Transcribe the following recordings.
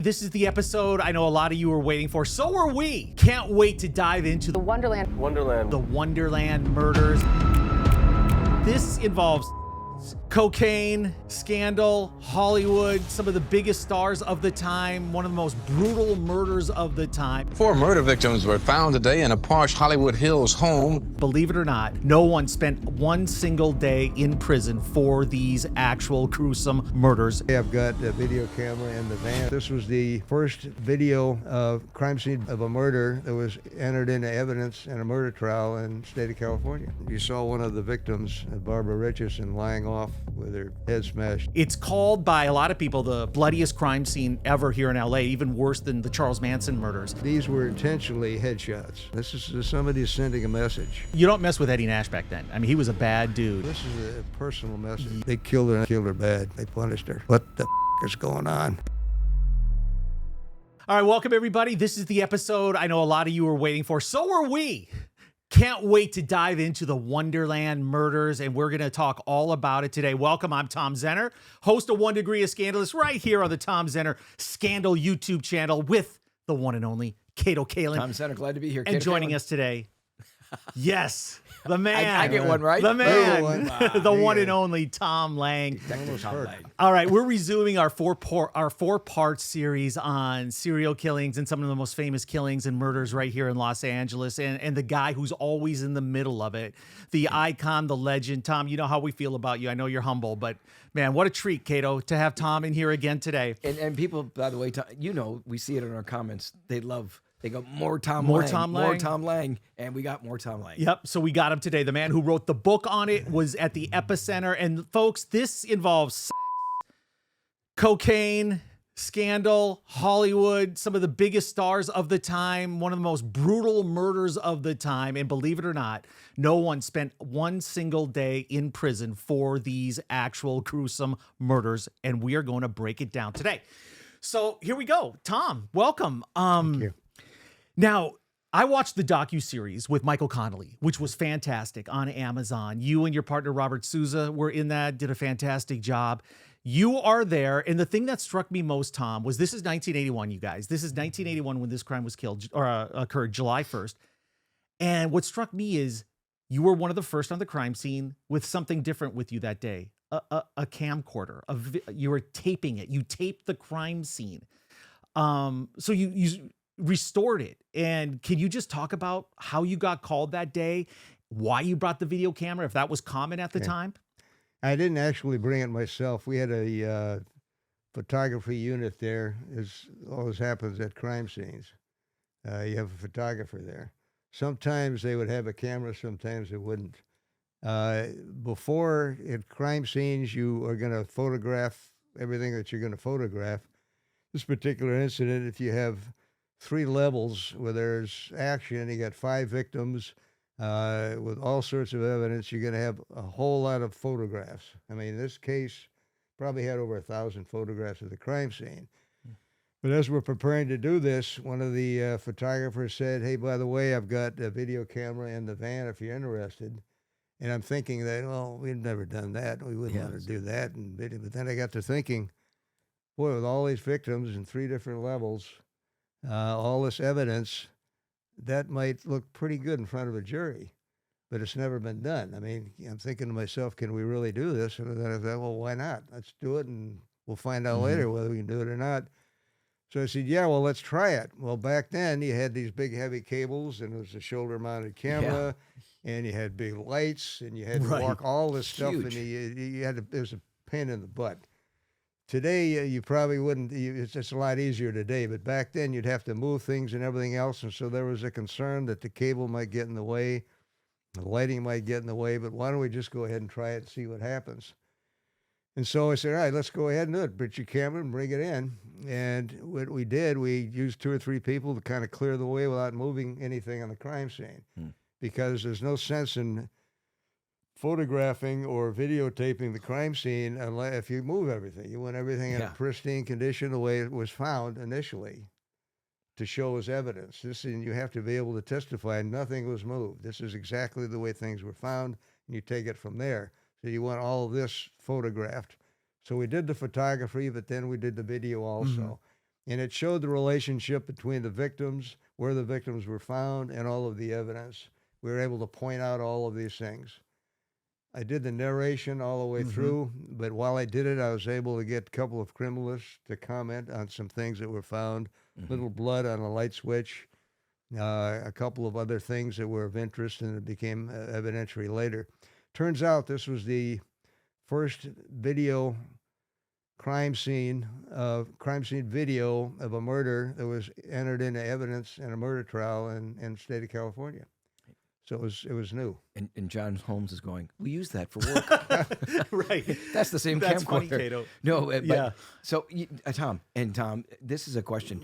This is the episode I know a lot of you are waiting for. So are we. Can't wait to dive into the Wonderland Murders. This involves cocaine, scandal, Hollywood, some of the biggest stars of the time, one of the most brutal murders of the time. 4 murder victims were found today in a posh Hollywood Hills home. Believe it or not, no one spent one single day in prison for these actual gruesome murders. I've got a video camera in the van. This was the first video of crime scene of a murder that was entered into evidence in a murder trial in the state of California. You saw one of the victims, Barbara Richardson, lying off with her head smashed. It's called by a lot of people the bloodiest crime scene ever here in LA, even worse than the Charles Manson murders. These were intentionally headshots. This is somebody sending a message. You don't mess with Eddie Nash back then. I mean, he was a bad dude. This is a personal message. They killed her bad. They punished her. What the is going on? All right, welcome everybody. This is the episode I know a lot of you are waiting for. So are we. Can't wait to dive into the Wonderland Murders, and we're going to talk all about it today. Welcome, I'm Tom Zenner, host of One Degree of Scandalous, right here on the Tom Zenner Scandal YouTube channel with the one and only Cato Kalin. Tom Zenner, glad to be here. And joining us today, yes, the man. I get one right. The man, Wow. the one and only Tom Lange. Detective Tom Lange. All right, we're resuming our four-part series on serial killings and some of the most famous killings and murders right here in Los Angeles, and the guy who's always in the middle of it, the icon, the legend. Tom, you know how we feel about you. I know you're humble, but man, what a treat, Cato, to have Tom in here again today. And people, by the way, you know, we see it in our comments. They go, more Tom Lange, and we got more Tom Lange. Yep, so we got him today. The man who wrote the book on it was at the epicenter. And folks, this involves sex, cocaine, scandal, Hollywood, some of the biggest stars of the time, one of the most brutal murders of the time. And believe it or not, no one spent one single day in prison for these actual gruesome murders. And we are going to break it down today. So here we go. Tom, welcome. Thank you. Now, I watched the docuseries with Michael Connelly, which was fantastic on Amazon. You and your partner, Robert Souza, were in that, did a fantastic job. You are there. And the thing that struck me most, Tom, was this is 1981, you guys. This is 1981 when this crime was occurred, July 1st. And what struck me is you were one of the first on the crime scene with something different with you that day, a camcorder. You were taping it. You taped the crime scene. So you restored it. And can you just talk about how you got called that day, why you brought the video camera, if that was common at the time? I didn't actually bring it myself. We had a photography unit there, as always happens at crime scenes. You have a photographer there. Sometimes they would have a camera, sometimes they wouldn't. Before, at crime scenes, you are going to photograph everything that you're going to photograph. This particular incident, if you have 3 levels where there's action, you got 5 victims with all sorts of evidence, you're going to have a whole lot of photographs. I mean, this case probably had over 1,000 photographs of the crime scene. But as we're preparing to do this, one of the photographers said, hey, by the way, I've got a video camera in the van if you're interested. And I'm thinking that, well, we've never done that. We wouldn't want to do that. But then I got to thinking, boy, with all these victims in 3 different levels, all this evidence, that might look pretty good in front of a jury, but it's never been done. I mean, I'm thinking to myself, can we really do this? And then I thought, well, why not? Let's do it, and we'll find out later whether we can do it or not. So I said, yeah, well, let's try it. Well, back then, you had these big, heavy cables, and it was a shoulder-mounted camera, and you had big lights, and you had to walk all this stuff, and you had to, it was a pain in the butt. Today, you probably wouldn't, it's just a lot easier today, but back then you'd have to move things and everything else, and so there was a concern that the cable might get in the way, the lighting might get in the way, but why don't we just go ahead and try it and see what happens? And so I said, all right, let's go ahead and do it. Put your camera and bring it in. And what we did, we used 2 or 3 people to kind of clear the way without moving anything on the crime scene, because there's no sense in photographing or videotaping the crime scene unless if you move everything. You want everything in a pristine condition the way it was found initially to show as evidence. And you have to be able to testify nothing was moved. This is exactly the way things were found, and you take it from there. So you want all of this photographed. So we did the photography, but then we did the video also. And it showed the relationship between the victims, where the victims were found, and all of the evidence. We were able to point out all of these things. I did the narration all the way through, but while I did it, I was able to get a couple of criminalists to comment on some things that were found. Little blood on a light switch, a couple of other things that were of interest, and it became evidentiary later. Turns out this was the first video crime scene video of a murder that was entered into evidence in a murder trial in the state of California. So it was new. And John Holmes is going, we use that for work. Right. That's the same That's camcorder. funny, Cato. No, but, Yeah. So, Tom, this is a question.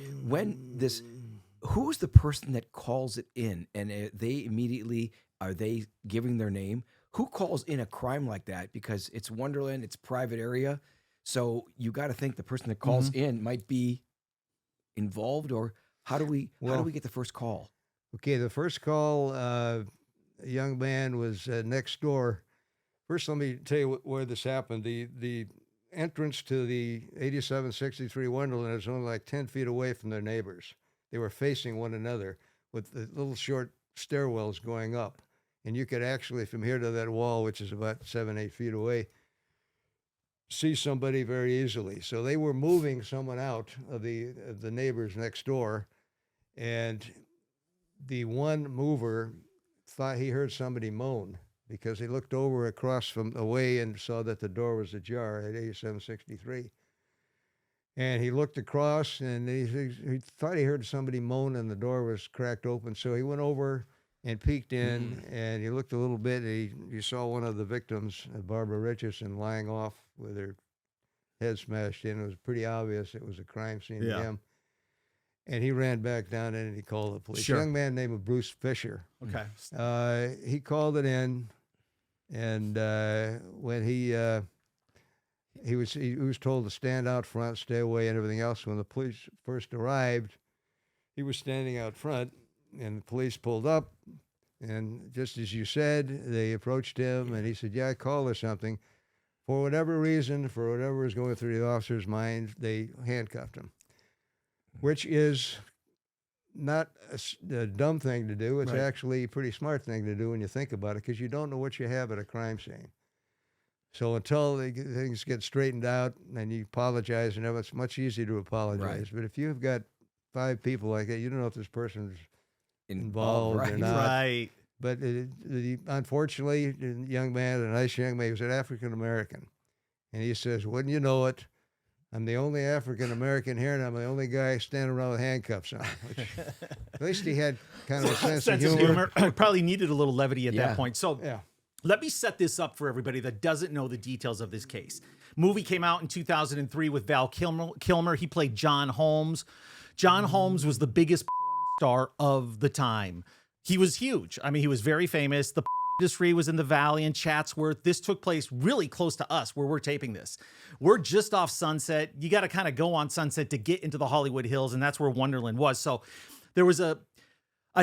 Who's the person that calls it in? And are they giving their name? Who calls in a crime like that? Because it's Wonderland, it's private area. So you got to think the person that calls in might be involved, or how do we get the first call? Okay, the first call, a young man was next door. First, let me tell you where this happened. The entrance to the 8763 Wonderland is only like 10 feet away from their neighbors. They were facing one another with the little short stairwells going up. And you could actually, from here to that wall, which is about 7-8 feet away, see somebody very easily. So they were moving someone out of the neighbors next door, and the one mover thought he heard somebody moan because he looked over across from away and saw that the door was ajar at 8763. And he looked across, and he thought he heard somebody moan, and the door was cracked open. So he went over and peeked in, and he looked a little bit. And he saw one of the victims, Barbara Richardson, lying off with her head smashed in. It was pretty obvious it was a crime scene to him. And he ran back down in and he called the police. Sure. A young man named Bruce Fisher. Okay. He called it in, and when he was told to stand out front, stay away, and everything else. When the police first arrived, he was standing out front, and the police pulled up, and just as you said, they approached him, and he said, "Yeah, I called or something." For whatever reason, for whatever was going through the officer's mind, they handcuffed him, which is not a dumb thing to do. It's actually a pretty smart thing to do when you think about it, because you don't know what you have at a crime scene. So until things get straightened out and you apologize, it's much easier to apologize. But if you've got 5 people like that, you don't know if this person's involved or not. Right. But unfortunately, the young man, a nice young man, he was an African-American. And he says, wouldn't you know it, I'm the only African-American here, and I'm the only guy standing around with handcuffs on. Which, at least he had kind of a sense of humor. Probably needed a little levity at that point. So Yeah. let me set this up for everybody that doesn't know the details of this case. Movie came out in 2003 with Val Kilmer. He played John Holmes. John Holmes was the biggest star of the time. He was huge. I mean, he was very famous. The industry was in the Valley and Chatsworth. This took place really close to us where we're taping this. We're just off Sunset. You got to kind of go on Sunset to get into the Hollywood Hills, and that's where Wonderland was. So there was a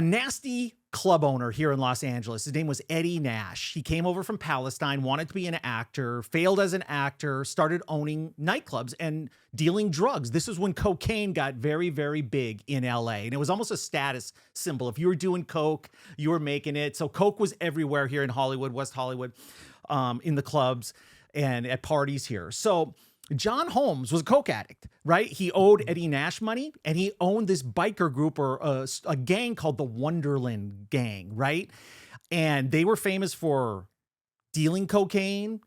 nasty club owner here in Los Angeles. His name was Eddie Nash. He came over from Palestine, wanted to be an actor, failed as an actor, started owning nightclubs and dealing drugs. This is when cocaine got very, very big in LA. And it was almost a status symbol. If you were doing coke, you were making it. So coke was everywhere here in Hollywood, West Hollywood, in the clubs and at parties here. So John Holmes was a coke addict, right? He owed Eddie Nash money, and he owned this biker group or a gang called the Wonderland Gang, right? And they were famous for dealing cocaine,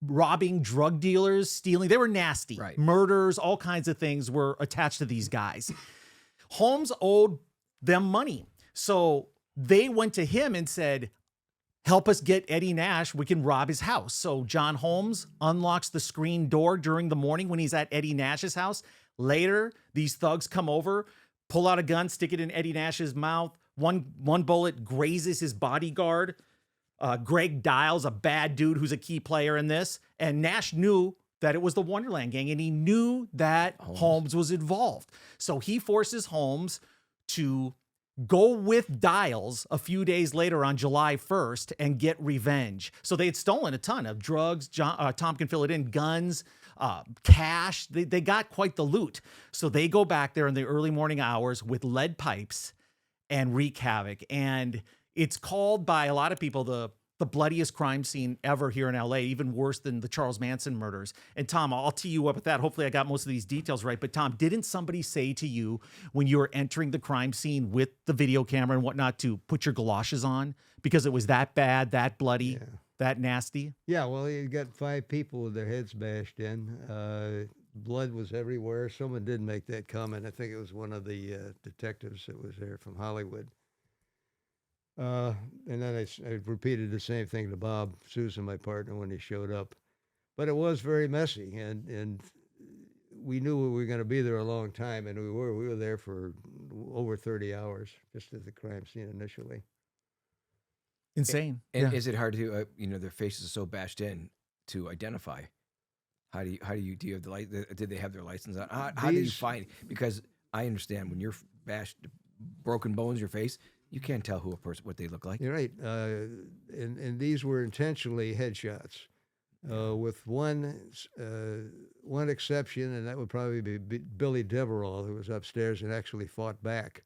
robbing drug dealers, stealing. They were nasty. Right. Murders, all kinds of things were attached to these guys. Holmes owed them money. So they went to him and said, help us get Eddie Nash. We can rob his house. So John Holmes unlocks the screen door during the morning when he's at Eddie Nash's house. Later, these thugs come over, pull out a gun, stick it in Eddie Nash's mouth. One bullet grazes his bodyguard. Greg Dials, a bad dude who's a key player in this. And Nash knew that it was the Wonderland Gang, and he knew that Holmes was involved. So he forces Holmes to go with Dials a few days later on July 1st and get revenge. So they had stolen a ton of drugs. Tom can fill it in, guns, cash. They got quite the loot. So they go back there in the early morning hours with lead pipes and wreak havoc. And it's called by a lot of people the bloodiest crime scene ever here in LA, even worse than the Charles Manson murders. And Tom, I'll tee you up with that. Hopefully I got most of these details right. But Tom, didn't somebody say to you when you were entering the crime scene with the video camera and whatnot to put your galoshes on because it was that bad, that bloody, that nasty? Yeah, well, you got 5 people with their heads bashed in. Blood was everywhere. Someone did make that comment. I think it was one of the detectives that was there from Hollywood. And then I repeated the same thing to Bob Sousa, my partner, when he showed up. But it was very messy, and we knew we were going to be there a long time, and we were. We were there for over 30 hours, just at the crime scene initially. Insane. And is it hard to, their faces are so bashed in to identify? How do you have the light? Did they have their license on? How do you find? Because I understand when you're bashed, broken bones in your face, you can't tell who a person, what they look like. You're right. And these were intentionally headshots, with one exception, and that would probably be Billy Deverell, who was upstairs and actually fought back.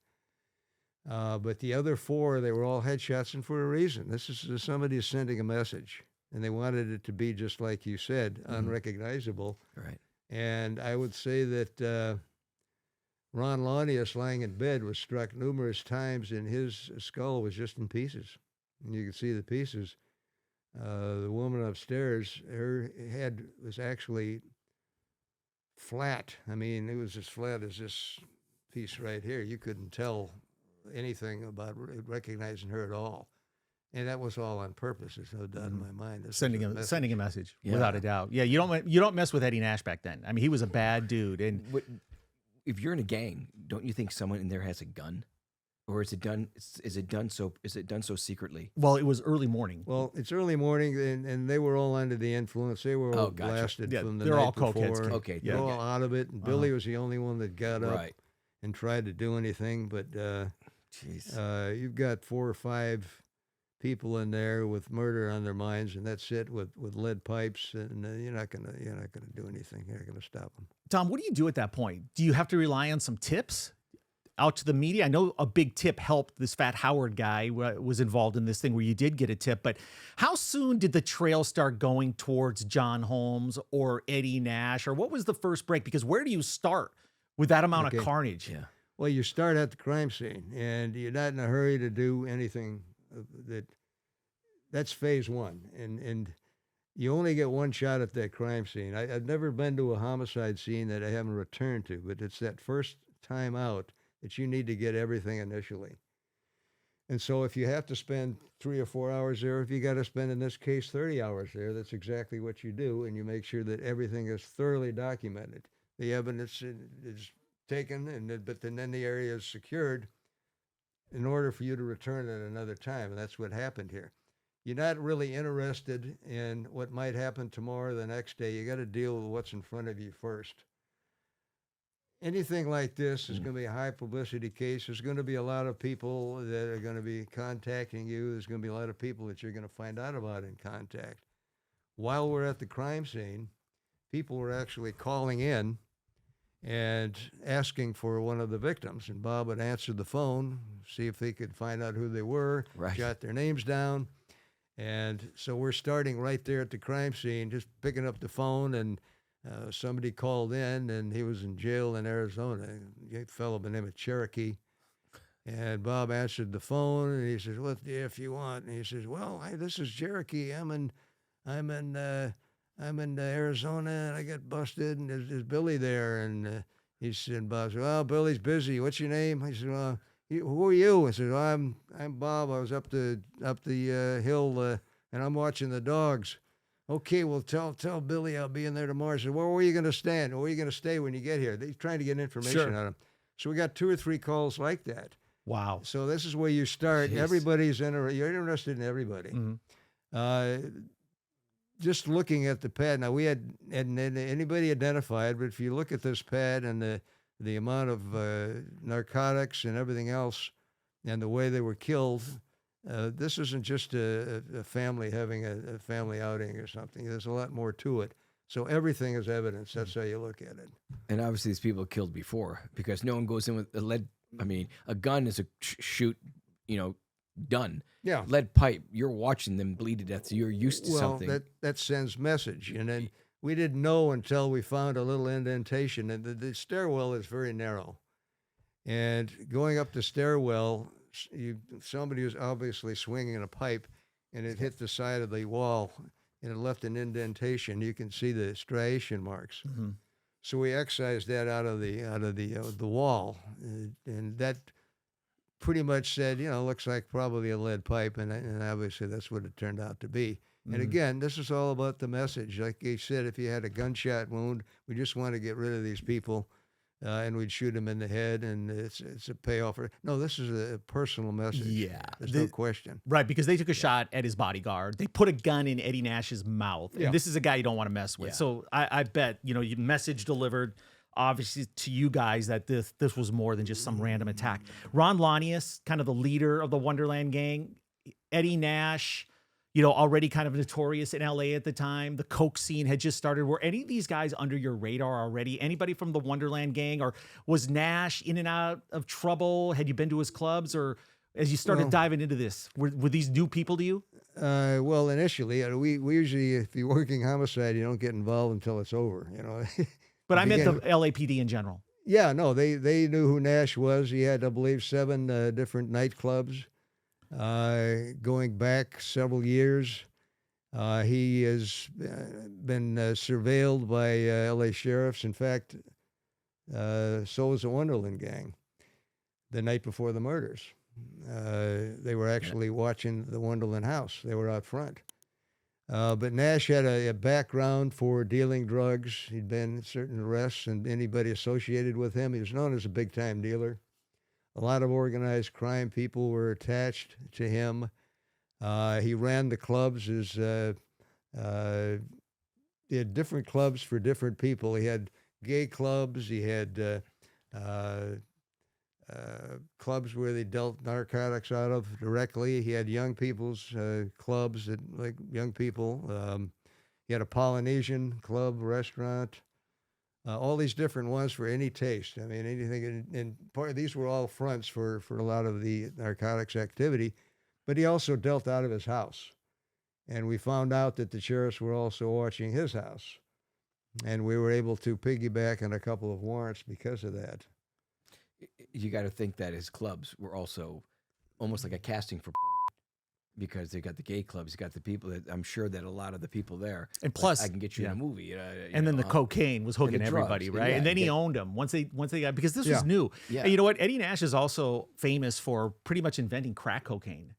But the other 4, they were all headshots, and for a reason. This is somebody is sending a message, and they wanted it to be just like you said, unrecognizable. Right. And I would say that Ron Launius, lying in bed, was struck numerous times, and his skull was just in pieces. And you can see the pieces. The woman upstairs, her head was actually flat. I mean, it was as flat as this piece right here. You couldn't tell anything about recognizing her at all. And that was all on purpose. There's no doubt in my mind. Sending a message, without a doubt. Yeah, you don't mess with Eddie Nash back then. I mean, he was a bad dude. And if you're in a gang, don't you think someone in there has a gun, or is it done? Is it done so secretly? Well, it was early morning. Well, it's early morning, and they were all under the influence. They were all blasted from the they're night all cokeheads. before. Okay, They're all out of it. And Billy was the only one that got up and tried to do anything. But you've got 4 or 5 people in there with murder on their minds, and that's it, with lead pipes, and you're not gonna do anything. You're not gonna stop them. Tom, what do you do at that point? Do you have to rely on some tips out to the media? I know a big tip helped. This Fat Howard guy was involved in this thing where you did get a tip, but how soon did the trail start going towards John Holmes or Eddie Nash, or what was the first break? Because where do you start with that amount of carnage? Yeah. Well, you start at the crime scene, and you're not in a hurry to do anything. That's phase 1, and you only get one shot at that crime scene. I've never been to a homicide scene that I haven't returned to, but it's that first time out that you need to get everything initially. And so if you have to spend 3 or 4 hours there, if you got to spend, in this case, 30 hours there, that's exactly what you do, and you make sure that everything is thoroughly documented. The evidence is taken, but then the area is secured in order for you to return at another time, and that's what happened here. You're not really interested in what might happen tomorrow or the next day. You got to deal with what's in front of you first. Anything like this is going to be a high publicity case. There's going to be a lot of people that are going to be contacting you. There's going to be a lot of people that you're going to find out about in contact. While we're at the crime scene, people were actually calling in and asking for one of the victims. And Bob would answer the phone, see if they could find out who they were, jot their names down. And so we're starting right there at the crime scene, just picking up the phone, and somebody called in, and he was in jail in Arizona, a fellow by the name of Cherokee. And Bob answered the phone, and he says, "What the F you want?" And he says, "Well, hi, this is Cherokee. I'm in Arizona, and I got busted, and there's Billy there." And he said, Bob said, "Well, Billy's busy. What's your name?" He said, "Well, who are you?" I said, "Well, I'm Bob. I was up the hill, and I'm watching the dogs." "Okay, well, tell Billy I'll be in there tomorrow." I said, "Well, where are you going to stand? Where are you going to stay when you get here?" They're trying to get information on him. So we got 2 or 3 calls like that. Wow. So this is where you start. Jeez. You're interested in everybody. Mm-hmm. Just looking at the pad, now we hadn't anybody identified, but if you look at this pad and the amount of narcotics and everything else and the way they were killed, this isn't just a family having a family outing or something. There's a lot more to it. So everything is evidence. That's how you look at it. And obviously, these people killed before because no one goes in with a lead. I mean, a gun is a shoot, done. Yeah. Lead pipe, you're watching them bleed to death. So you're used to something. That sends message. And then we didn't know until we found a little indentation. And the stairwell is very narrow. And going up the stairwell, somebody was obviously swinging a pipe, and it hit the side of the wall, and it left an indentation. You can see the striation marks. Mm-hmm. So we excised that out of the wall, and that pretty much said, looks like probably a lead pipe, and obviously that's what it turned out to be. Mm-hmm. And again, this is all about the message. Like you said, if you had a gunshot wound, we just want to get rid of these people, and we'd shoot them in the head, and it's a payoff. No, this is a personal message. Yeah. There's no question. Right, because they took a shot at his bodyguard. They put a gun in Eddie Nash's mouth. Yeah. And this is a guy you don't want to mess with. Yeah. So I bet, your message delivered, obviously, to you guys that this was more than just some random attack. Ron Lanius, kind of the leader of the Wonderland gang. Eddie Nash, already kind of notorious in LA at the time. The coke scene had just started. Were any of these guys under your radar already? Anybody from the Wonderland gang? Or was Nash in and out of trouble? Had you been to his clubs? Or as you started diving into this, were these new people to you? Well, initially, we usually, if you're working homicide, you don't get involved until it's over, But I meant the LAPD in general. Yeah, no, they knew who Nash was. He had, I believe, 7 different nightclubs. Going back several years, he has been surveilled by LA sheriffs. In fact, so was the Wonderland gang the night before the murders. They were actually watching the Wonderland house. They were out front. But Nash had a background for dealing drugs. He'd been in certain arrests, and anybody associated with him, he was known as a big-time dealer. A lot of organized crime people were attached to him. He ran the clubs. He had different clubs for different people. He had gay clubs. He had clubs where they dealt narcotics out of directly. He had young people's clubs that like young people. He had a Polynesian club, restaurant. All these different ones for any taste. I mean, anything. And these were all fronts for a lot of the narcotics activity. But he also dealt out of his house. And we found out that the sheriffs were also watching his house. And we were able to piggyback on a couple of warrants because of that. You got to think that his clubs were also almost like a casting for because they got the gay clubs, you got the people that I'm sure that a lot of the people there. And plus, I can get you in a movie. And then the cocaine was hooking the everybody, drugs. right? Yeah, and then he owned them once they got, because this was new. Yeah. And you know what? Eddie Nash is also famous for pretty much inventing crack cocaine,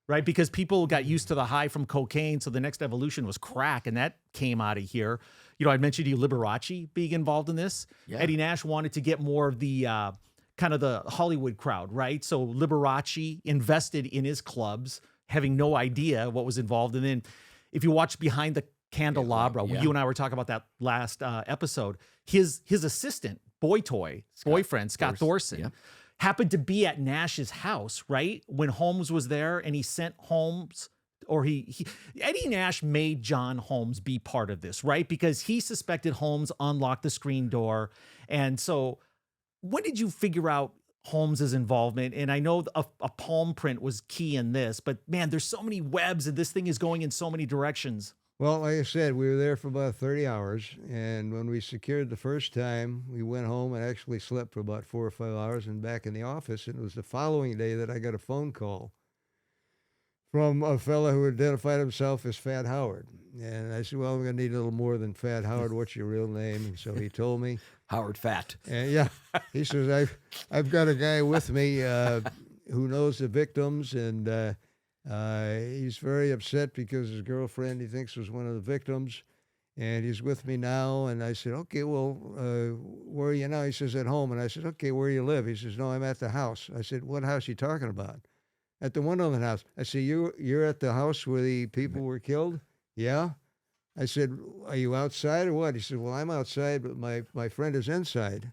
right? Because people got used to the high from cocaine, so the next evolution was crack, and that came out of here. I mentioned to you Liberace being involved in this. Yeah. Eddie Nash wanted to get more of the kind of the Hollywood crowd, right? So Liberace invested in his clubs, having no idea what was involved. And then if you watch Behind the Candelabra, you and I were talking about that last episode, his assistant, boyfriend, Scott Thorson, happened to be at Nash's house, right? When Holmes was there, and he sent Holmes, or Eddie Nash made John Holmes be part of this, right? Because he suspected Holmes unlocked the screen door. And so when did you figure out Holmes's involvement? And I know a palm print was key in this, but man, there's so many webs, and this thing is going in so many directions. Well, like I said, we were there for about 30 hours, and when we secured the first time, we went home and actually slept for about 4 or 5 hours and back in the office, and it was the following day that I got a phone call from a fellow who identified himself as Fat Howard. And I said, well, we're going to need a little more than Fat Howard. What's your real name? And so he told me. Howard Fat. And he says, I've got a guy with me who knows the victims, and he's very upset because his girlfriend, he thinks, was one of the victims, and he's with me now. And I said, okay, well, where are you now? He says, at home. And I said, okay, where do you live? He says, no, I'm at the house. I said, what house are you talking about? At the Wonderland house. I said, you're at the house where the people were killed? Yeah. I said, are you outside or what? He said, well, I'm outside, but my friend is inside.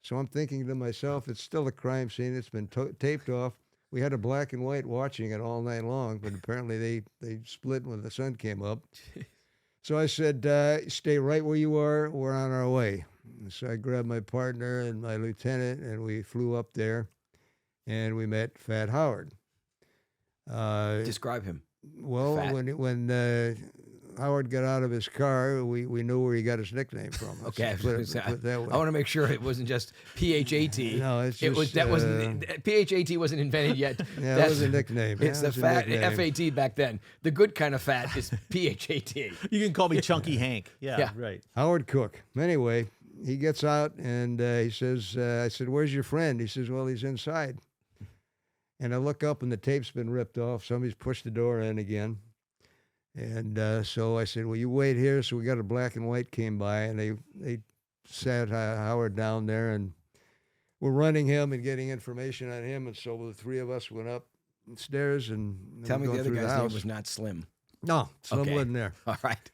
So I'm thinking to myself, it's still a crime scene. It's been taped off. We had a black and white watching it all night long, but apparently they split when the sun came up. So I said, stay right where you are. We're on our way. So I grabbed my partner and my lieutenant, and we flew up there, and we met Fat Howard. Describe him. Well, Fat. when Howard got out of his car, we knew where he got his nickname from. Okay, Put it that way. I want to make sure it wasn't just PHAT. No, it's it was just, that wasn't PHAT wasn't invented yet. Yeah, that That's was a nickname. It's That the was a fat nickname. FAT back then. The good kind of fat is PHAT. You can call me Chunky Hank. Yeah, Yeah. right. Howard Cook. Anyway, he gets out and he says, I said, where's your friend? He says, well, he's inside. And I look up and the tape's been ripped off. Somebody's pushed the door in again. And so I said, well, you wait here. So we got a black and white came by, and they sat Howard down there, and we're running him and getting information on him. And so the three of us went up the stairs and Tell me going the other through guy's name house. was not Slim. No, Slim Okay. wasn't there. All right.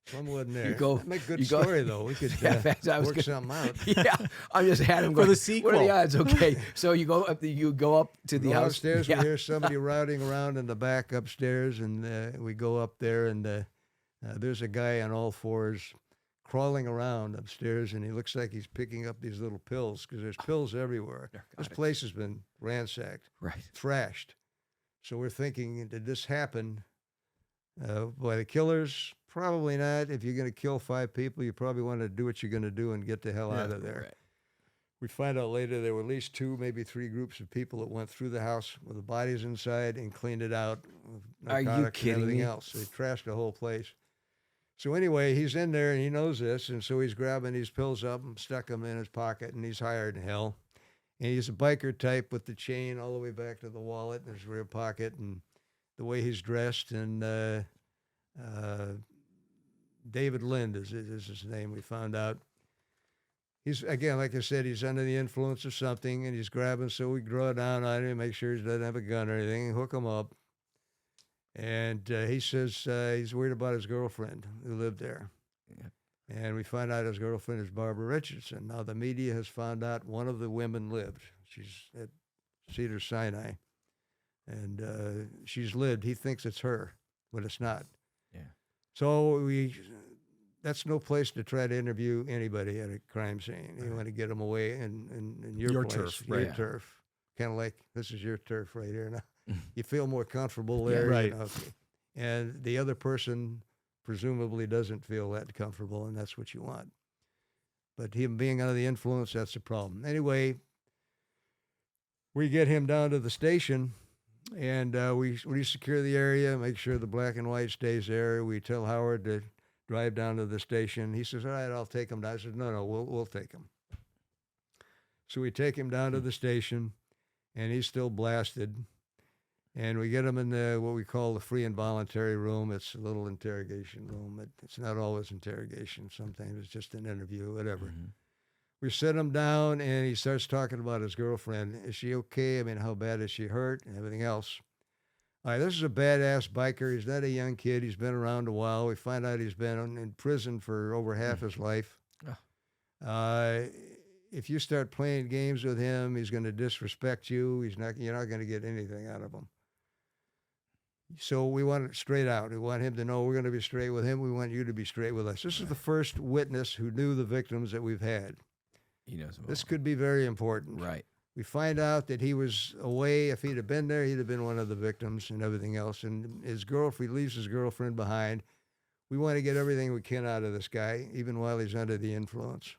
Slim wasn't there. You go- That'd make a good you go- story, though. We could Yeah, I was work gonna- something out. Yeah, I just had him For going. the What are sequel. the odds? Okay, so you go up. You go up to the Go house. upstairs, Yeah. we hear somebody routing around in the back upstairs, and we go up there, and there's a guy on all fours crawling around upstairs, and he looks like he's picking up these little pills because there's pills everywhere. This place has been ransacked, Right. thrashed. So we're thinking, did this happen by the killers? Probably not. If you're going to kill 5 people, you probably want to do what you're going to do and get the hell out of there. Right. We find out later there were at least 2, maybe 3 groups of people that went through the house with the bodies inside and cleaned it out with Are you narcotics kidding and everything me? else. They trashed the whole place. So anyway, he's in there and he knows this, and so he's grabbing these pills up and stuck them in his pocket, and he's hired in hell. And he's a biker type with the chain all the way back to the wallet in his rear pocket, and the way he's dressed. And David Lind is his name. We found out. He's, again, like I said, he's under the influence of something, and he's grabbing, so we draw down on him, make sure he doesn't have a gun or anything, and hook him up. And he says he's worried about his girlfriend who lived there. Yeah. And we find out his girlfriend is Barbara Richardson. Now, the media has found out one of the women lived. She's at Cedar Sinai. And she's lived. He thinks it's her, but it's not. Yeah. So that's no place to try to interview anybody at a crime scene. You want to get them away in your place, turf, your right. turf. Kind of like, this is your turf right here now. You feel more comfortable there. right. You know, and the other person presumably doesn't feel that comfortable, and that's what you want. But him being under the influence, that's the problem. Anyway, we get him down to the station, and we secure the area, make sure the black and white stays there. We tell Howard to drive down to the station. He says, all right, I'll take him down. I said, no, we'll take him. So we take him down to the station, and he's still blasted. And we get him in what we call the free and voluntary room. It's a little interrogation room. It's not always interrogation. Sometimes it's just an interview, whatever. Mm-hmm. We sit him down, and he starts talking about his girlfriend. Is she okay? I mean, how bad is she hurt? And everything else. All right, this is a badass biker. He's not a young kid. He's been around a while. We find out he's been in prison for over half his life. Oh. If you start playing games with him, he's going to disrespect you. You're not going to get anything out of him. So we want it straight out. We want him to know we're going to be straight with him. We want you to be straight with us. This is the first witness who knew the victims that we've had. He knows about This could be very important. Right. We find out that he was away. If he'd have been there, he'd have been one of the victims and everything else. And his girlfriend, he leaves his girlfriend behind. We want to get everything we can out of this guy, even while he's under the influence.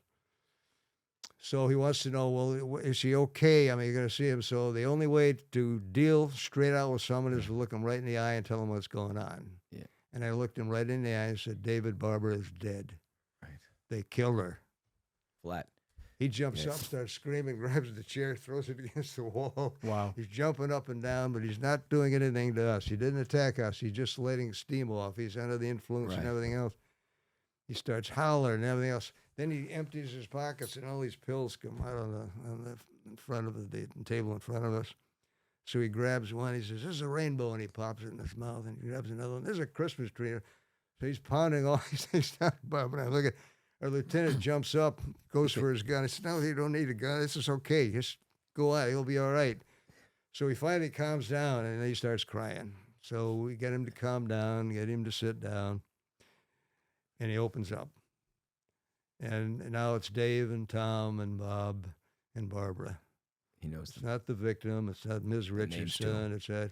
So he wants to know, well, is she okay? I mean, you're going to see him. So the only way to deal straight out with someone is to look him right in the eye and tell him what's going on. Yeah. And I looked him right in the eye and said, David Barber is dead. Right. They killed her. Flat. He jumps Yes. up, starts screaming, grabs the chair, throws it against the wall. Wow. He's jumping up and down, but he's not doing anything to us. He didn't attack us. He's just letting steam off. He's under the influence and Right. everything else. He starts hollering and everything else. Then he empties his pockets, and all these pills come out on the in front of the table in front of us. So he grabs one. He says, "This is a rainbow," and he pops it in his mouth. And he grabs another one. There's a Christmas tree. So he's pounding all these things down. Bob and I look at our lieutenant jumps up, goes for his gun. I said, "No, you don't need a gun. This is okay. Just go out. He'll be all right." So he finally calms down, and then he starts crying. So we get him to calm down, get him to sit down. and he opens up. And now it's Dave and Tom and Bob and Barbara. He knows It's not the victim. It's not Ms. names, too. Richardson. It's that.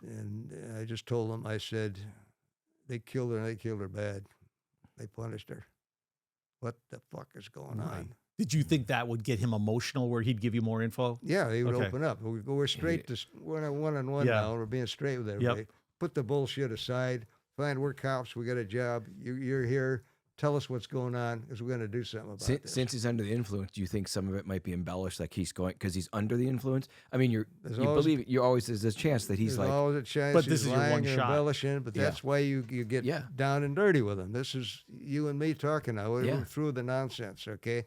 And I just told them, I said, they killed her and they killed her bad. They punished her. What the fuck is going on? Did you think that would get him emotional where he'd give you more info? Yeah, he would Okay. open up. We're straight to we're one-on-one Yeah. now. We're being straight with everybody. Put the bullshit aside. Fine, we're cops. We got a job. You're here. Tell us what's going on because we're going to do something about this. Since he's under the influence, do you think some of it might be embellished, like he's going because he's under the influence? I mean, there's a chance that he's There's like, always a chance But he's this is your lying one or shot. embellishing, but Yeah. that's why you get Yeah. down and dirty with him. This is you and me talking now. We're Yeah. through the nonsense, okay?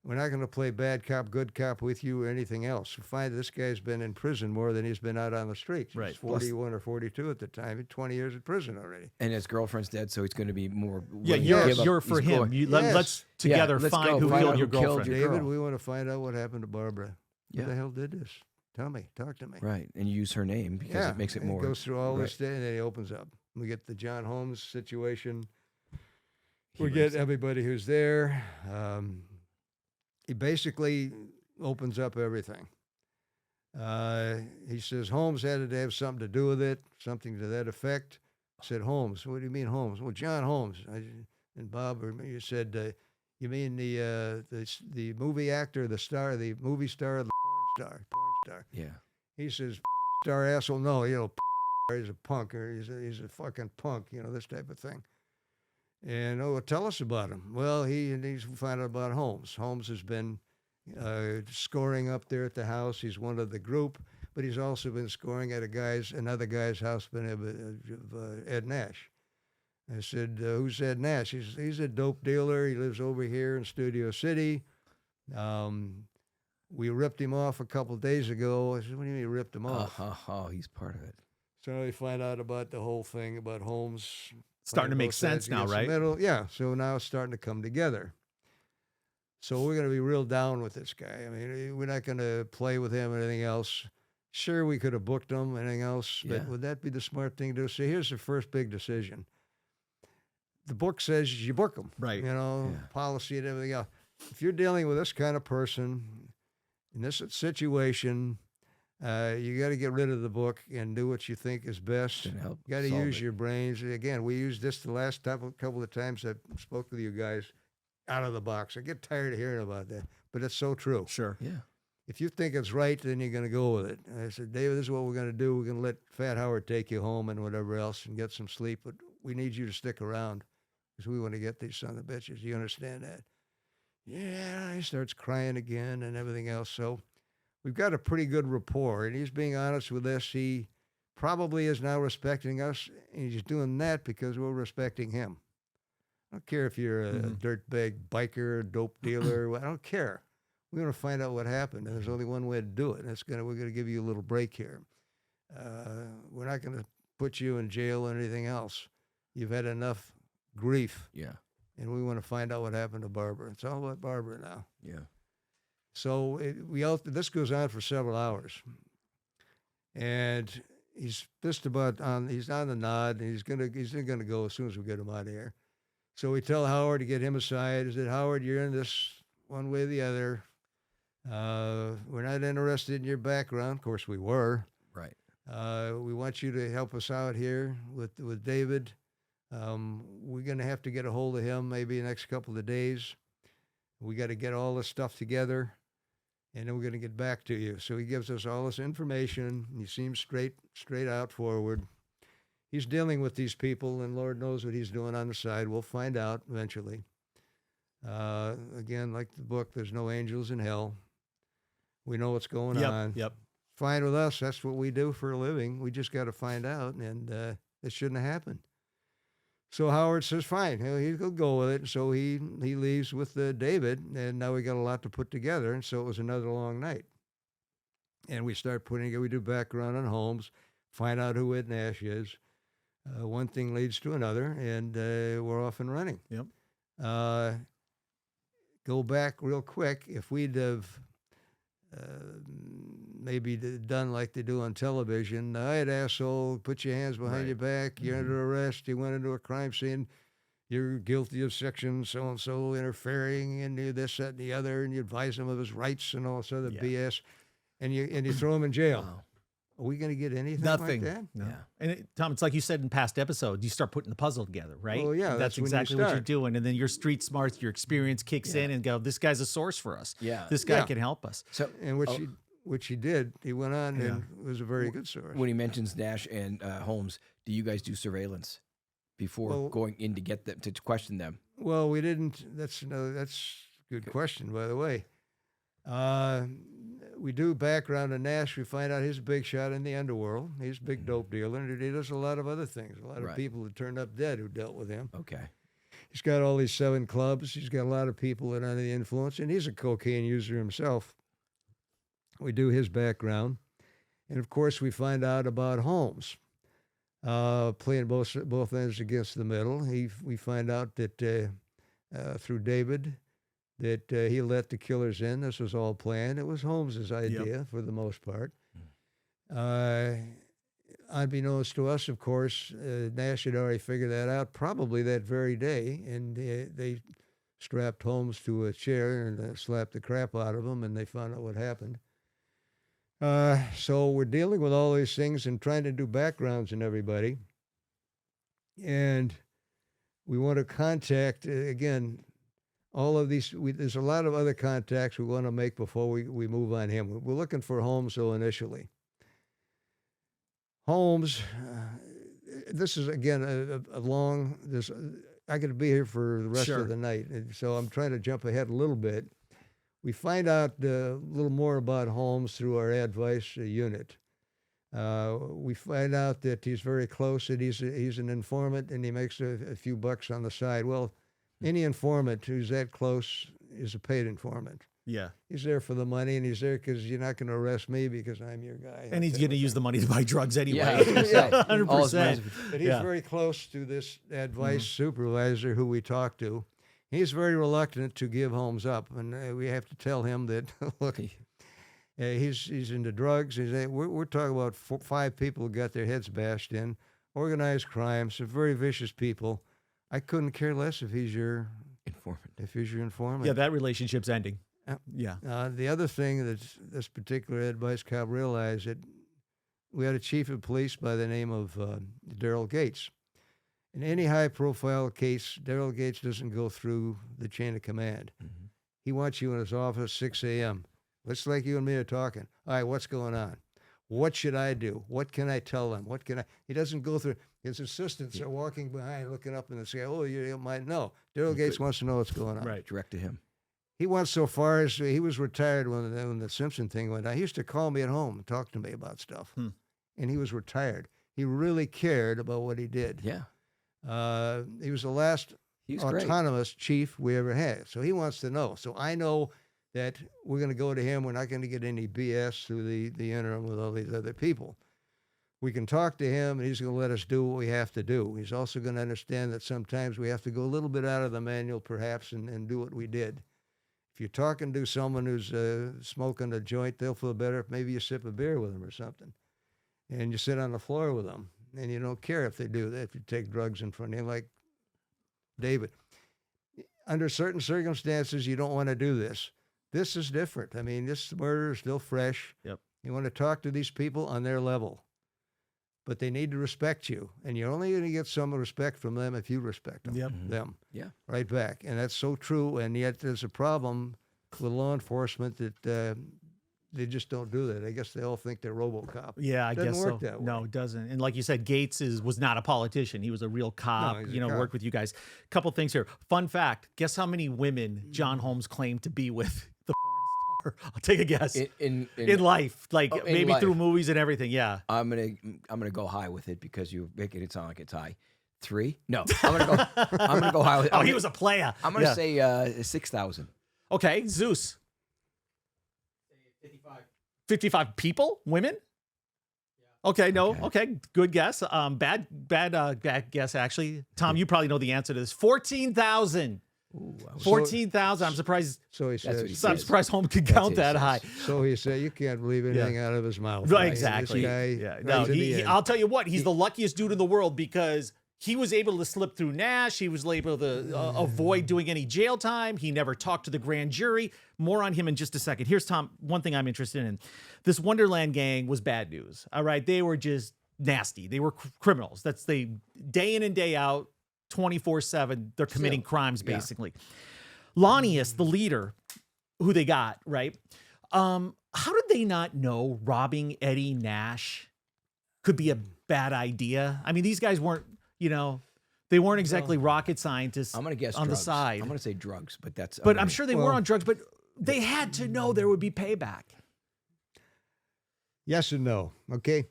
We're not going to play bad cop, good cop with you or anything else. We find this guy's been in prison more than he's been out on the streets. Right. He's 41 or 42 at the time. He's 20 years in prison already. and his girlfriend's dead, so he's going to be more. Yeah, willing to you're give up. you're for He's him. going- You, Yes. let's together let's find go. who Find killed out your who killed girlfriend. your David, girl. we want to find out what happened to Barbara. Yeah. Who the hell did this? Tell me. Talk to me. Right, and you use her name because Yeah, it makes it and more. He goes through all right. this, and then he opens up. We get the John Holmes situation. He We brings get everybody who's there. He basically opens up everything. He says Holmes had to have something to do with it, something to that effect. I said, Holmes, what do you mean Holmes? Well, John Holmes. And Bob, you said, you mean the movie actor, the star, the movie star, the porn star. Yeah, He says, star asshole. No, he's a punk, or he's a fucking punk, this type of thing. And tell us about him. Well, he's found out about Holmes. Holmes has been scoring up there at the house. He's one of the group, but he's also been scoring at another guy's house, Ed Nash. I said, who's Ed Nash? He's a dope dealer. He lives over here in Studio City. We ripped him off a couple days ago. I said, what do you mean you ripped him off? he's part of it. So we find out about the whole thing about Holmes. Starting to playing make both sides sense now, against the right? middle. Yeah, so now it's starting to come together. So we're going to be real down with this guy. I mean, we're not going to play with him or anything else. Sure, we could have booked him, anything else, but Yeah. would that be the smart thing to do? So here's the first big decision. The book says you book him. Right. Yeah. Policy and everything else. If you're dealing with this kind of person in this situation, you got to get rid of the book and do what you think is best. Gonna help You got to solve use it. your brains. Again, we used this the last couple of times I spoke with you guys out of the box. I get tired of hearing about that, but it's so true. Sure. Yeah, If you think it's right, then you're going to go with it. And I said, David, this is what we're going to do. We're going to let Fat Howard take you home and whatever else and get some sleep, but we need you to stick around because we want to get these son of bitches. You understand that? Yeah, he starts crying again and everything else. So we've got a pretty good rapport, and he's being honest with us. He probably is now respecting us, and he's doing that because we're respecting him. I don't care if you're a dirtbag biker, dope dealer. I don't care. We want to find out what happened, and there's only one way to do it. And we're going to give you a little break here. We're not going to put you in jail or anything else. You've had enough grief, yeah, and we want to find out what happened to Barbara. It's all about Barbara now. yeah. So this goes on for several hours, and he's just he's on the nod, and he's gonna go as soon as we get him out of here. So we tell Howard to get him aside. I said, Howard, you're in this one way or the other. We're not interested in your background. Of course, we were. Right. We want you to help us out here with David. We're going to have to get a hold of him maybe the next couple of days. We got to get all this stuff together, and then we're going to get back to you. So he gives us all this information. He seems straight out forward. He's dealing with these people, and Lord knows what he's doing on the side. We'll find out eventually. Again, like the book, there's no angels in hell. We know what's going on. Yep. Fine with us. That's what we do for a living. We just got to find out, and it shouldn't have happened. So Howard says, fine, he'll go with it. So he leaves with David, and now we got a lot to put together, and so it was another long night. And we start we do background on Holmes, find out who Ed Nash is. One thing leads to another, and we're off and running. Yep. Go back real quick. If we'd have maybe done like they do on television, all right, asshole, put your hands behind Right. your back, you're under arrest, you went into a crime scene, you're guilty of section so-and-so interfering and this, that, and the other, and you advise him of his rights and all this other BS, and you throw him in jail. Wow. Are we going to get anything Nothing. like that? No. Yeah. And Tom, it's like you said in past episodes, you start putting the puzzle together, right? Well, yeah, that's when you exactly what you're start. doing. And then your street smarts, your experience kicks in and go, this guy's a source for us. Yeah. This guy Yeah. can help us. So And which he did. He went on and was a very good source. when he mentions Nash and Holmes, do you guys do surveillance before going in to get them to question them? Well, we didn't. That's a good question, by the way. We do background on Nash. We find out he's a big shot in the underworld. He's a big dope dealer, and he does a lot of other things. A lot of Right. people that turned up dead who dealt with him. Okay. He's got all these 7 clubs. He's got a lot of people that are under the influence, and he's a cocaine user himself. We do his background, and of course, we find out about Holmes, playing both ends against the middle. We find out that through David that he let the killers in. This was all planned. It was Holmes's idea for the most part. Unbeknownst to us, of course, Nash had already figured that out probably that very day, and they strapped Holmes to a chair and slapped the crap out of him, and they found out what happened. So we're dealing with all these things and trying to do backgrounds on everybody. And we want to contact, again, all of these. There's a lot of other contacts we want to make before we move on him. We're looking for Holmes, though, initially. Holmes, this is, again, a long, I could be here for the rest of the night. And so I'm trying to jump ahead a little bit. We find out a little more about Holmes through our advice unit. We find out that he's very close, that he's an informant, and he makes a few bucks on the side. Well, any informant who's that close is a paid informant. Yeah. He's there for the money, and he's there because you're not going to arrest me because I'm your guy. And he's going to use the money to buy drugs anyway. Yeah, 100%. But he's very close to this advice supervisor who we talk to. He's very reluctant to give Holmes up, and we have to tell him that, look, he's into drugs. We're talking about 5 people who got their heads bashed in, organized crime, some very vicious people. I couldn't care less if he's your informant. Yeah, that relationship's ending. Yeah. The other thing that this particular advice cop realized that we had a chief of police by the name of Darrell Gates. In any high-profile case, Darrell Gates doesn't go through the chain of command. Mm-hmm. He wants you in his office 6 a.m. It's like you and me are talking. All right, what's going on? What should I do? What can I tell them? He doesn't go through. His assistants are walking behind, looking up, and they say, oh, you might know. Darrell Gates wants to know what's going on. Right. Direct to him. He went so far as he was retired when the Simpson thing went down. He used to call me at home and talk to me about stuff. And he was retired. He really cared about what he did. Yeah. He was the last autonomous chief we ever had. So he wants to know. So I know that we're going to go to him. We're not going to get any BS through the interim with all these other people. We can talk to him, and he's going to let us do what we have to do. He's also going to understand that sometimes we have to go a little bit out of the manual, perhaps, and do what we did. If you're talking to someone who's smoking a joint, they'll feel better if maybe you sip a beer with them or something. And you sit on the floor with them, and you don't care if they do that, if you take drugs in front of you, like David. Under certain circumstances, you don't want to do this. This is different. I mean, this murder is still fresh. Yep. You want to talk to these people on their level. But they need to respect you. And you're only going to get some respect from them if you respect them. Yep. Them. Yeah. Right back. And that's so true. And yet there's a problem with law enforcement that they just don't do that. I guess they all think they're RoboCop. Yeah, I guess so. Doesn't work that way. No, it doesn't. And like you said, Gates was not a politician. He was a real cop, he's a cop. worked with you guys. Couple things here. Fun fact, guess how many women John Holmes claimed to be with the porn star? I'll take a guess. In life, like in maybe life. through movies and everything. Yeah. I'm gonna go high with it because you're making it sound like it's high. 3? No, I'm gonna go high with it. Oh, he was a player. I'm gonna say 6,000. Okay, Zeus. 55 people? Women? Okay, no. Okay, good guess. Bad guess, actually. Tom, you probably know the answer to this. 14,000. 14,000. I'm surprised. So he That's what says. he So I'm says. surprised Holmes could That's count his that says. high. So he said, you can't believe anything out of his mouth. Right, This exactly. guy, Yeah. right No, to the end. I'll tell you what, he's the luckiest dude in the world because he was able to slip through Nash. He was able to avoid doing any jail time. He never talked to the grand jury. More on him in just a second. Here's Tom. One thing I'm interested in. This Wonderland gang was bad news. All right. They were just nasty. They were criminals. That's day in and day out, 24/7. They're committing crimes, basically. Lange, the leader, who they got, right? How did they not know robbing Eddie Nash could be a bad idea? I mean, these guys weren't, they weren't exactly rocket scientists. I'm going to guess on drugs. the side. I'm going to say drugs, but that's. But I'm sure they were on drugs, but they had to know there would be payback. Yes and no. Okay.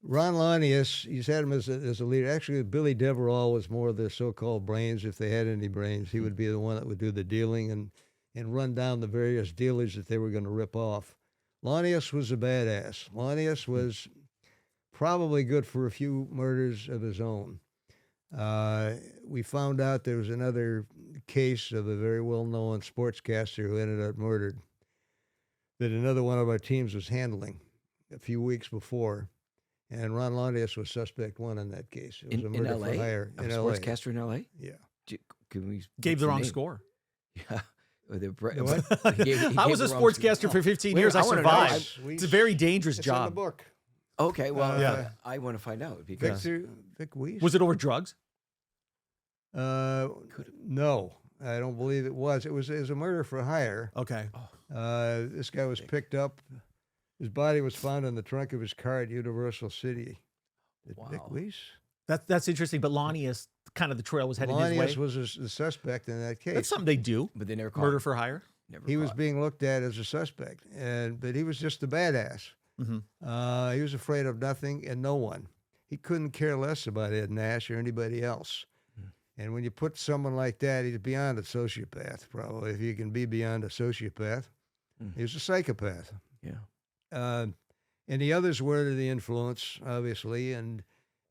Ron Lanius, he's had him as a leader. Actually, Billy Deverell was more of the so-called brains. If they had any brains, he would be the one that would do the dealing and run down the various dealers that they were going to rip off. Lanius was a badass. Lanius was probably good for a few murders of his own. We found out there was another case of a very well-known sportscaster who ended up murdered that another one of our teams was handling a few weeks before. And Ron Lanius was suspect one in that case. It was a murder for hire in L.A. Sportscaster in L.A.? Yeah. Can we Gave the wrong score. Yeah. What? I was a sportscaster for 15 years. I survived. It's a very dangerous It's job. in the book. Okay, well, Yeah. I want to find out because Vic Weiss? Was it over drugs? No, I don't believe it was. It was a murder for hire. Okay. This guy was picked up. His body was found in the trunk of his car at Universal City. Vic Weiss? That's interesting. But Lanius, kind of the trail was headed his way. Lanius was the suspect in that case. That's something they do. but they never caught Murder him. for hire. Never He was caught. being looked at as a suspect, but he was just a badass. Mm-hmm. He was afraid of nothing and no one. He couldn't care less about Ed Nash or anybody else. And when you put someone like that, he's beyond a sociopath, probably, if you can be beyond a sociopath. He was a psychopath. Yeah. And the others were under the influence, obviously, and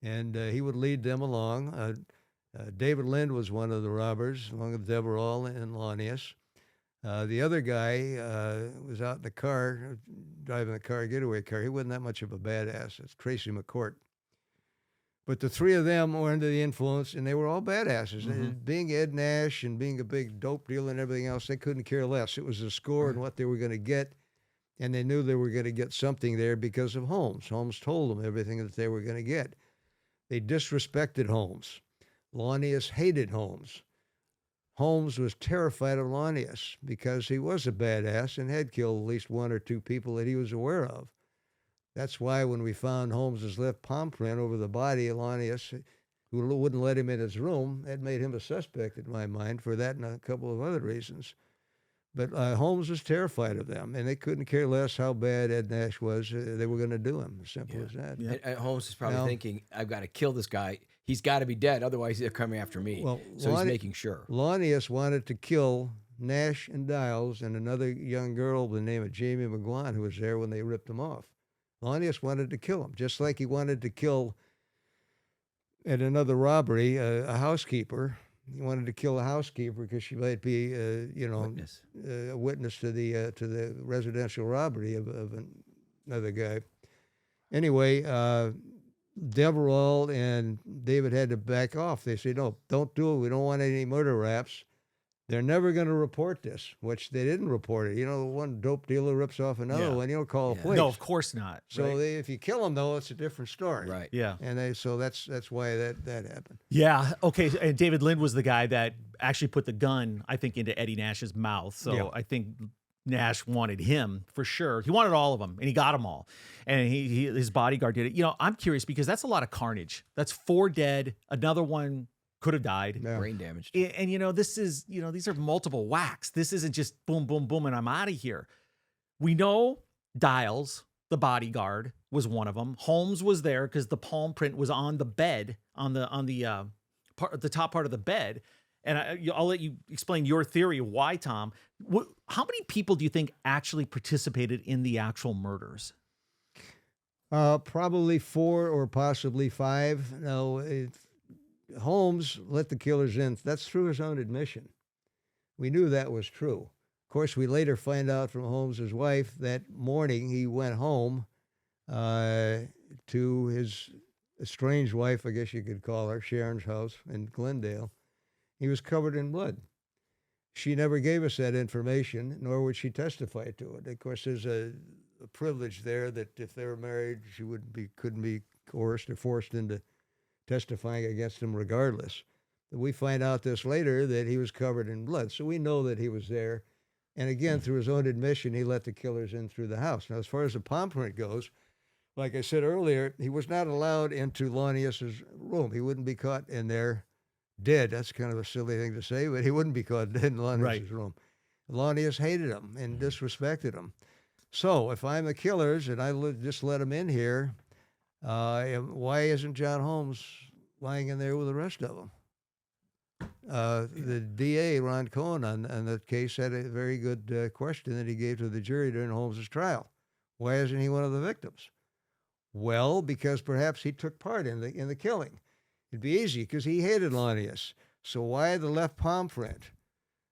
he would lead them along. David Lind was one of the robbers, along with Deverell and Lanius. The other guy was out in the car, driving the car, getaway car. He wasn't that much of a badass. It's Tracy McCourt. But the three of them were under the influence, and they were all badasses. And being Ed Nash and being a big dope dealer and everything else, they couldn't care less. It was a score and what they were going to get, and they knew they were going to get something there because of Holmes. Holmes told them everything that they were going to get. They disrespected Holmes. Lanius hated Holmes. Holmes was terrified of Lanius because he was a badass and had killed at least one or two people that he was aware of. That's why when we found Holmes's left palm print over the body of Lanius, who wouldn't let him in his room, that made him a suspect in my mind for that and a couple of other reasons. But Holmes was terrified of them, and they couldn't care less how bad Ed Nash was. They were going to do him, as simple as that. Yeah. And Holmes is probably thinking, I've got to kill this guy. He's got to be dead, otherwise they're coming after me. Well, so he's making sure. Lanius wanted to kill Nash and Dials and another young girl by the name of Jamie McGuan, who was there when they ripped him off. Lanius wanted to kill him, just like he wanted to kill, at another robbery, a housekeeper. He wanted to kill a housekeeper because she might be, a witness to the residential robbery of another guy. Anyway, Deverell and David had to back off. They said, no, don't do it. We don't want any murder raps. They're never going to report this, which they didn't report it. One dope dealer rips off another one. You don't call the police. No, of course not. So if you kill them, though, it's a different story. Right. Yeah. And so that's why that happened. Yeah. Okay. And David Lind was the guy that actually put the gun, I think, into Eddie Nash's mouth. So I think Nash wanted him for sure. He wanted all of them, and he got them all. And his bodyguard did it. I'm curious because that's a lot of carnage. That's 4 dead. Another one could have died. Yeah. Brain damaged. And this is, these are multiple whacks. This isn't just boom, boom, boom, and I'm out of here. We know Dials, the bodyguard, was one of them. Holmes was there because the palm print was on the bed, on the top part of the bed. And I'll let you explain your theory of why, Tom. How many people do you think actually participated in the actual murders? Probably 4 or possibly 5. No, Holmes let the killers in. That's through his own admission. We knew that was true. Of course, we later find out from Holmes's wife that morning he went home to his estranged wife, I guess you could call her, Sharon's house in Glendale. He was covered in blood. She never gave us that information, nor would she testify to it. Of course, there's a privilege there that if they were married, she couldn't be coerced or forced into testifying against him regardless. We find out this later that he was covered in blood, so we know that he was there. And again, through his own admission, he let the killers in through the house. Now, as far as the palm print goes, like I said earlier, he was not allowed into Lonnius's room. He wouldn't be caught in there dead. That's kind of a silly thing to say, but he wouldn't be caught dead in Lonnius's room. Lonnius hated him and disrespected him. So if I'm the killers and I just let him in here, why isn't John Holmes lying in there with the rest of them? The DA, Ron Cohen, on that case had a very good question that he gave to the jury during Holmes's trial. Why isn't he one of the victims? Well, because perhaps he took part in the killing. It'd be easy because he hated Lonnius. So why the left palm print?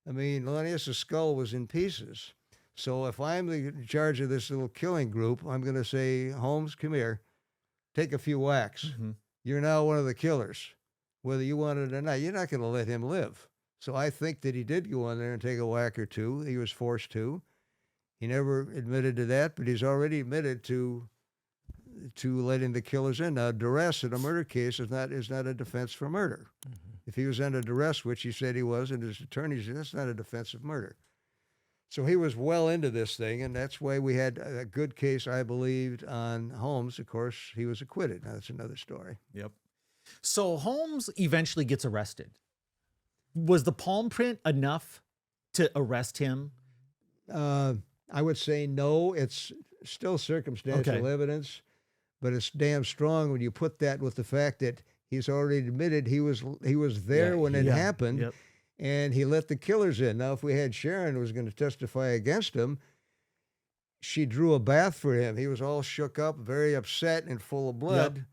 I mean, Lonnius' skull was in pieces. So if I'm in charge of this little killing group, I'm going to say, Holmes, come here, take a few whacks. Mm-hmm. You're now one of the killers. Whether you want it or not, you're not going to let him live. So I think that he did go in there and take a whack or two. He was forced to. He never admitted to that, but he's already admitted to letting the killers in. Now, duress in a murder case is not a defense for murder. Mm-hmm. If he was under duress, which he said he was, and his attorney said, that's not a defense of murder. So he was well into this thing, and that's why we had a good case, I believed, on Holmes. Of course, he was acquitted. Now, that's another story. Yep. So Holmes eventually gets arrested. Was the palm print enough to arrest him? I would say no. It's still circumstantial evidence, but it's damn strong when you put that with the fact that he's already admitted he was there when it happened. Yep. And he let the killers in. Now, if we had Sharon who was going to testify against him, she drew a bath for him. He was all shook up, very upset and full of blood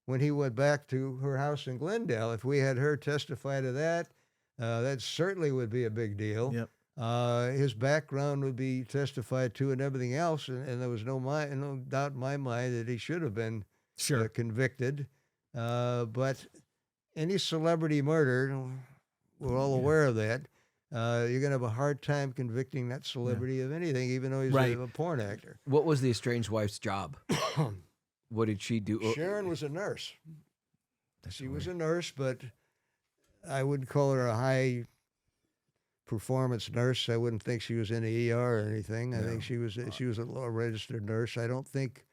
when he went back to her house in Glendale. If we had her testify to that, that certainly would be a big deal. Yep. His background would be testified to and everything else, and there was no doubt in my mind that he should have been convicted. But any celebrity murder, we're all aware of that. You're going to have a hard time convicting that celebrity of anything, even though he's a porn actor. What was the estranged wife's job? What did she do? Sharon was a nurse. She was a nurse, but I wouldn't call her a high performance nurse. I wouldn't think she was in the ER or anything. I think she was a law registered nurse. I don't think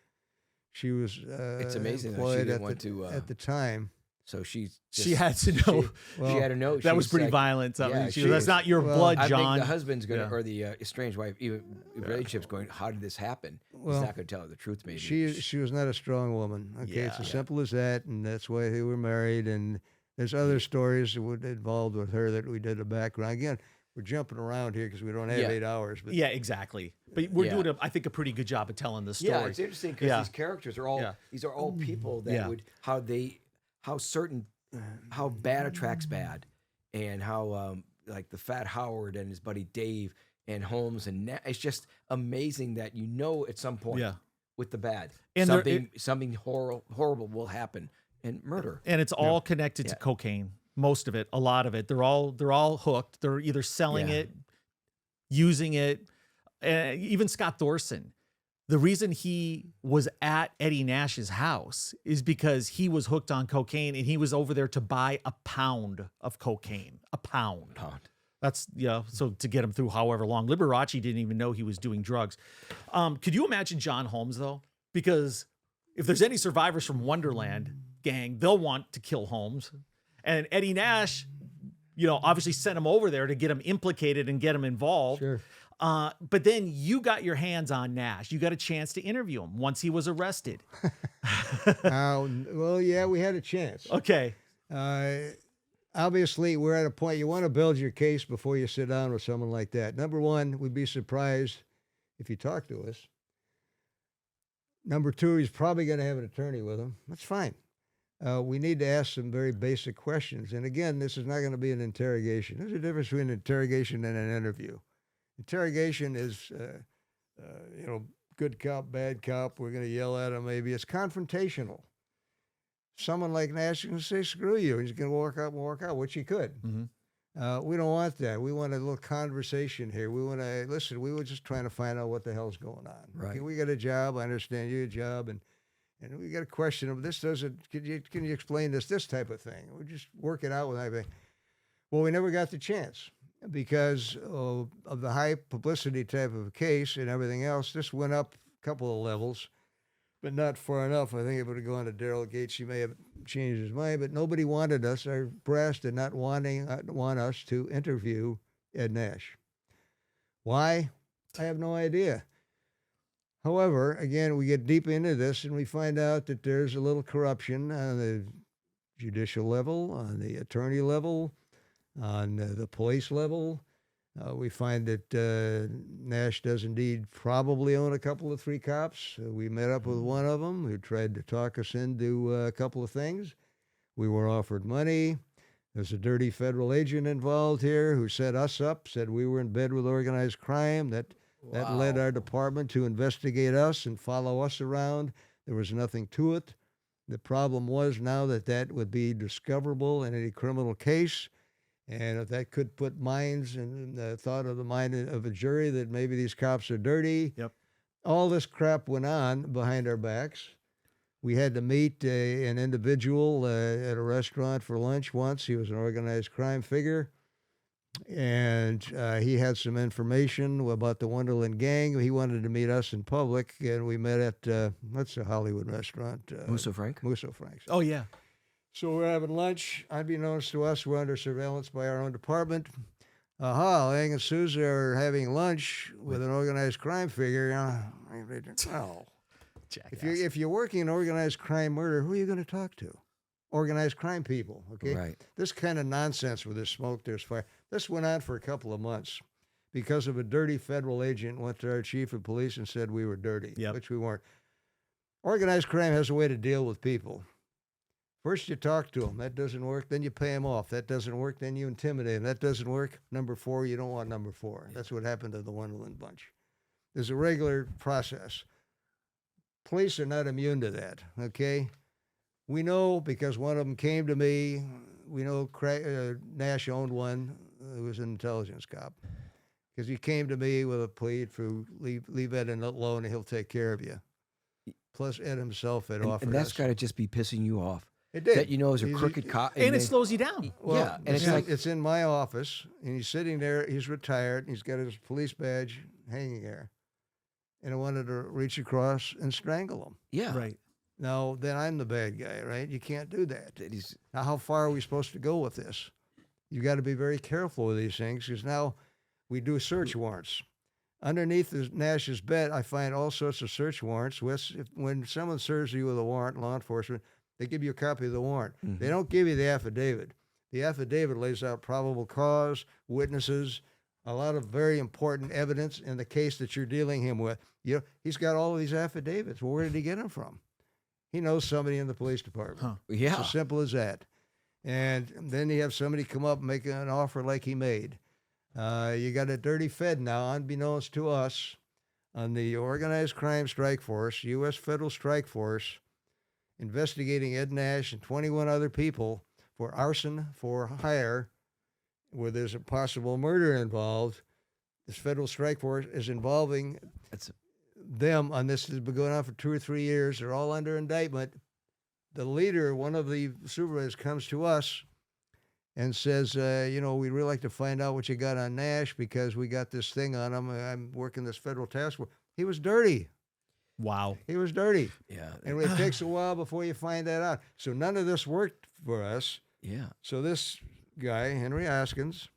she was it's amazing employed that she went to at the time. So she had to know. She had to know. That was pretty violent. That's not your blood, I John. think the husband's going to, or the estranged wife, even relationship's going, how did this happen? He's not going to tell her the truth, maybe. She was not a strong woman. Okay, it's as simple as that, and that's why they were married. And there's other stories that would involved with her that we did a background. Again, we're jumping around here because we don't have 8 hours. But exactly. But we're doing, I think, a pretty good job of telling the story. Yeah, it's interesting because these characters are all, these are all people that would, how bad attracts bad, and how like the Fat Howard and his buddy Dave and Holmes, and it's just amazing that at some point with the bad and something horrible will happen, and murder, and it's all connected to cocaine. Most of it, a lot of it, they're all hooked. They're either selling it, using it. Even Scott Thorson. The reason he was at Eddie Nash's house is because he was hooked on cocaine, and he was over there to buy a pound of cocaine. A pound. That's, so to get him through however long. Liberace didn't even know he was doing drugs. Could you imagine John Holmes, though? Because if there's any survivors from Wonderland gang, they'll want to kill Holmes. And Eddie Nash, obviously sent him over there to get him implicated and get him involved. Sure. But then you got your hands on Nash. You got a chance to interview him once he was arrested. Well, yeah, we had a chance. Okay. Obviously, we're at a point you want to build your case before you sit down with someone like that. Number one, we'd be surprised if he talked to us. Number two, he's probably going to have an attorney with him. That's fine. We need to ask some very basic questions. And again, this is not going to be an interrogation. There's a difference between an interrogation and an interview. Interrogation is, good cop, bad cop. We're going to yell at him maybe. It's confrontational. someone like Nash is going to say, screw you. He's going to walk out, which he could. We don't want that. We want a little conversation here. We want to listen. We were just trying to find out what the hell's going on. Right. Okay, we got a job. I understand you a job, and we got a question of this doesn't. Can you explain this type of thing? We just work it out with everything. Well, we never got the chance because of the high publicity type of case and everything else. This went up a couple of levels, but not far enough. I think it would have gone to Daryl Gates. He may have changed his mind, but nobody wanted us. Our brass did not want us to interview Ed Nash. Why? I have no idea. However, again, we get deep into this and we find out that there's a little corruption on the judicial level, on the attorney level, on the police level. We find that Nash does indeed probably own a couple of 3 cops. We met up with one of them who tried to talk us into a couple of things. We were offered money. There's a dirty federal agent involved here who set us up, said we were in bed with organized crime. That led our department to investigate us and follow us around. There was nothing to it. The problem was now that would be discoverable in any criminal case. And if that could put minds in the thought of the mind of a jury that maybe these cops are dirty. Yep. All this crap went on behind our backs. We had to meet an individual at a restaurant for lunch once. He was an organized crime figure. And he had some information about the Wonderland gang. He wanted to meet us in public. And we met at, what's the Hollywood restaurant? Musso Frank? Musso Frank's. Oh, yeah. So we're having lunch. Unbeknownst to us, we're under surveillance by our own department. Lange and Sousa are having lunch with an organized crime figure. Oh. If you're working in organized crime murder, who are you going to talk to? Organized crime people, okay? Right. This kind of nonsense with this smoke, there's fire. This went on for a couple of months because of a dirty federal agent went to our chief of police and said we were dirty, which we weren't. Organized crime has a way to deal with people. First, you talk to them. That doesn't work. Then you pay them off. That doesn't work. Then you intimidate them. That doesn't work. Number 4, you don't want number 4. That's what happened to the Wonderland bunch. There's a regular process. Police are not immune to that, okay? We know because one of them came to me. We know Nash owned one who was an intelligence cop because he came to me with a plea to leave Ed alone and he'll take care of you. Plus, Ed himself had offered and that's us. got to just be pissing you off. It did. That you know is a crooked cop. And it slows you down. Well, yeah, and it's in my office, and he's sitting there. He's retired, and he's got his police badge hanging there. And I wanted to reach across and strangle him. Yeah. Right. Now, then I'm the bad guy, right? You can't do that. Now, how far are we supposed to go with this? You got to be very careful with these things because now we do search warrants. Underneath Nash's bed, I find all sorts of search warrants. When someone serves you with a warrant, law enforcement, they give you a copy of the warrant. Mm-hmm. They don't give you the affidavit. The affidavit lays out probable cause, witnesses, a lot of very important evidence in the case that you're dealing him with. You know, he's got all of these affidavits. Well, where did he get them from? He knows somebody in the police department. Huh. Yeah. It's as simple as that. And then you have somebody come up and make an offer like he made. You got a dirty Fed now, unbeknownst to us, on the Organized Crime Strike Force, U.S. Federal Strike Force, investigating Ed Nash and 21 other people for arson for hire, where there's a possible murder involved. This Federal Strike Force is involving them on this. Has been going on for 2 or 3 years. They're all under indictment. The leader, one of the supervisors, comes to us and says, we'd really like to find out what you got on Nash because we got this thing on him. I'm working this federal task force. He was dirty. Wow. He was dirty. Yeah. And it takes a while before you find that out. So none of this worked for us. Yeah. So this guy, Henry Askins,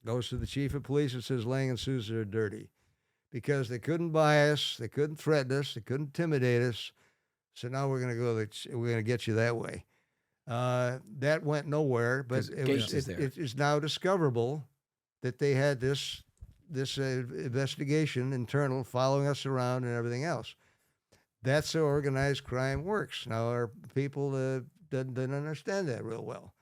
goes to the chief of police and says, Lange and Sousa are dirty because they couldn't buy us, they couldn't threaten us, they couldn't intimidate us. So now we're going to get you that way. That went nowhere, but it is now discoverable that they had this investigation internal following us around and everything else. That's how organized crime works. Now our people didn't understand that real well.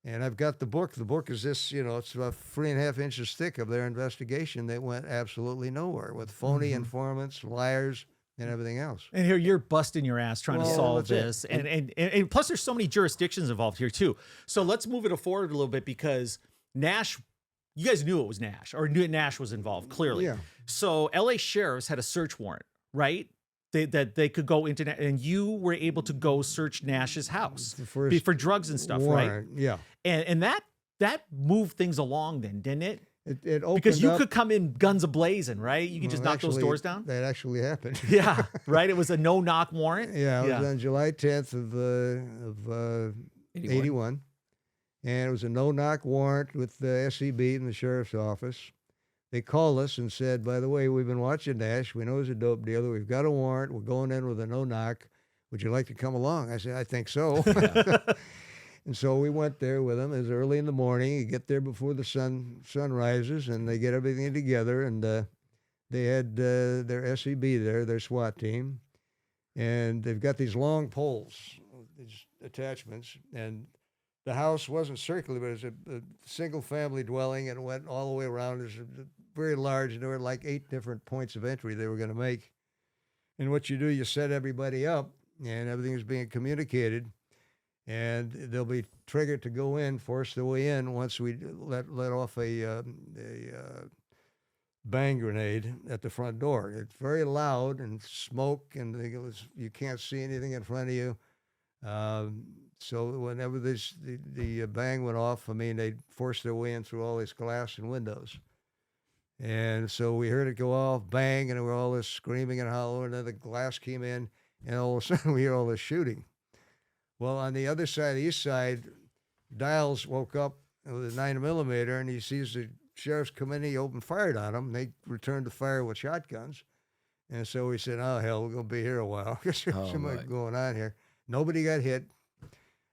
And I've got the book. The book is this, it's about 3.5 inches thick of their investigation that went absolutely nowhere with phony informants, liars, and everything else. And here you're busting your ass trying to Well, solve that's this. And plus there's so many jurisdictions involved here too. So let's move it forward a little bit because Nash, you guys knew it was Nash or knew Nash was involved clearly. Yeah. So LA sheriffs had a search warrant, right? That they could go into, and you were able to go search Nash's house The first for drugs and stuff, right? warrant, yeah. And that moved things along then, didn't it? It opened Because you up, could come in guns a-blazing, right? You could just well, knock those actually, doors down. That actually happened. Yeah, right? It was a no-knock warrant. Yeah, it was on July 10th of 81. And it was a no-knock warrant with the SEB and the sheriff's office. They called us and said, by the way, we've been watching Nash. We know he's a dope dealer. We've got a warrant. We're going in with a no-knock. Would you like to come along? I said, I think so. And so we went there with them. It was early in the morning. You get there before the sun rises, and they get everything together. And they had their SEB there, their SWAT team. And they've got these long poles, these attachments. And the house wasn't circular, but it was a single-family dwelling, and it went all the way around. It was very large, and there were like 8 different points of entry they were going to make. And what you do, you set everybody up, and everything is being communicated, and they'll be triggered to go in, force their way in once we let off a bang grenade at the front door. It's very loud and smoke, and you can't see anything in front of you. So whenever the bang went off, I mean, they forced their way in through all this glass and windows. And so we heard it go off, bang, and there were all this screaming and hollering, and then the glass came in, and all of a sudden we hear all this shooting. Well, on the other side, the east side, Dials woke up with a 9mm, and he sees the sheriffs come in, he opened fired on them. They returned to fire with shotguns. And so we said, oh, hell, we're going to be here a while. There's something going on here. Nobody got hit.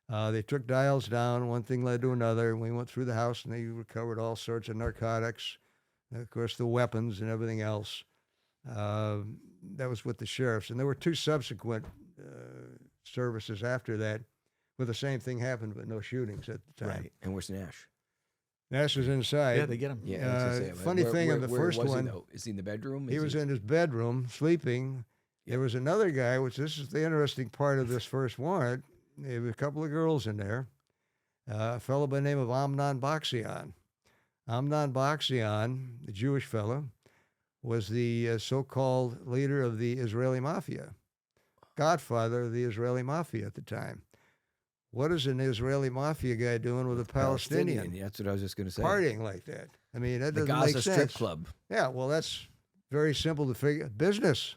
They took Dials down. One thing led to another. And we went through the house, and they recovered all sorts of narcotics, and of course, the weapons and everything else. That was with the sheriffs. And there were 2 subsequent services after that where the same thing happened, but no shootings at the time. Right. And where's Nash? Nash was inside. Yeah, they get him. Yeah. Funny thing on the first was one, he, though? Is he in the bedroom? he was in his bedroom sleeping. There was another guy, which this is the interesting part of this first warrant. There were a couple of girls in there. A fellow by the name of Amnon Baxian. Amnon Baxian, the Jewish fellow, was the so-called leader of the Israeli mafia, godfather of the Israeli mafia at the time. What is an Israeli mafia guy doing with a Palestinian? That's what I was just going to say. Partying like that. I mean, that The doesn't Gaza make sense. strip club. Yeah, well, that's very simple to figure. Business.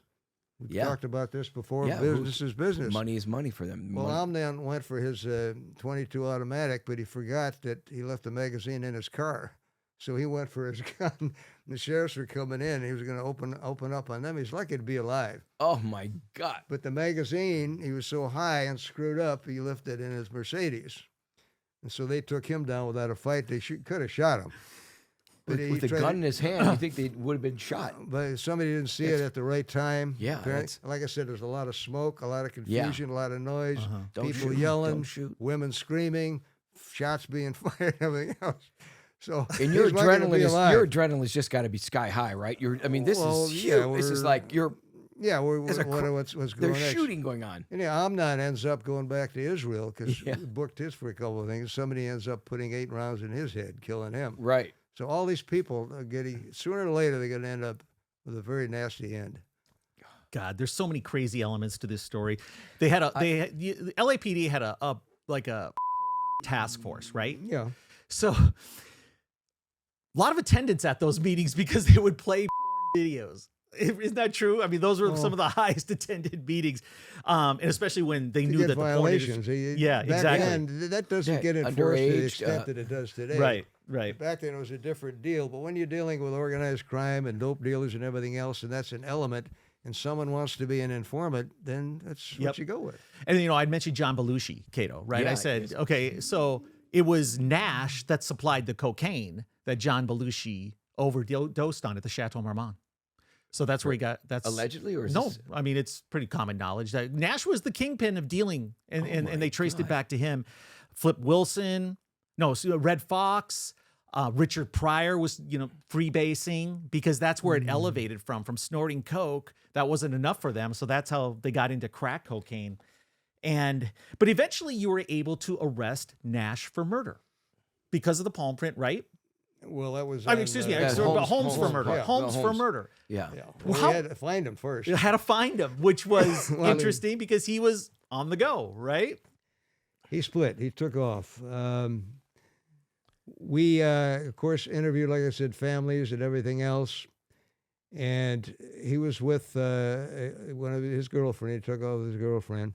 We've talked about this before. Yeah, business is business. Money is money for them. Well, Amnon went for his 22 automatic, but he forgot that he left the magazine in his car. So he went for his gun. The sheriffs were coming in. He was going to open up on them. He's lucky to be alive. Oh, my God. But the magazine, he was so high and screwed up, he left it in his Mercedes. And so they took him down without a fight. They could have shot him. But With the gun in his hand, you think they would have been shot. But somebody didn't see it at the right time. Yeah, Like I said, there's a lot of smoke, a lot of confusion, a lot of noise, Don't people shoot, yelling, don't shoot. women screaming, shots being fired, everything else. So And your adrenaline's just got to be sky high, right? This is huge. yeah, This is like what's going there's next? shooting going on. And Amnon ends up going back to Israel because he booked his for a couple of things. Somebody ends up putting 8 rounds in his head, killing him. Right. So all these people are sooner or later they're going to end up with a very nasty end. God, there's so many crazy elements to this story. The LAPD had a task force, right? Yeah. So a lot of attendance at those meetings because they would play videos. Isn't that true? I mean, those were some of the highest attended meetings, and especially when they knew that the violations. Back exactly. then, That doesn't get enforced to the underage, extent that it does today. Right. Back then it was a different deal. But when you're dealing with organized crime and dope dealers and everything else, and that's an element, and someone wants to be an informant, then that's what you go with. And I'd mentioned John Belushi, Cato, right? Yeah, I said, okay, so it was Nash that supplied the cocaine that John Belushi overdosed on at the Chateau Marmont. So that's where he got. That's allegedly, or is no? This... I mean, it's pretty common knowledge that Nash was the kingpin of dealing, and they traced it back to him. Flip Wilson, Red Fox, Richard Pryor was, freebasing because that's where it elevated from snorting coke. That wasn't enough for them. So that's how they got into crack cocaine. But eventually you were able to arrest Nash for murder because of the palm print, right? Well, that was. Excuse me, Holmes for murder. yeah. Holmes for Holmes. murder. Yeah. Yeah. Well, Well, we had to find him first. You had to find him, which was Well, interesting because he was on the go, right? He split. He took off. We, of course, interviewed, like I said, families and everything else. And he was with one of his girlfriend. He took off with his girlfriend.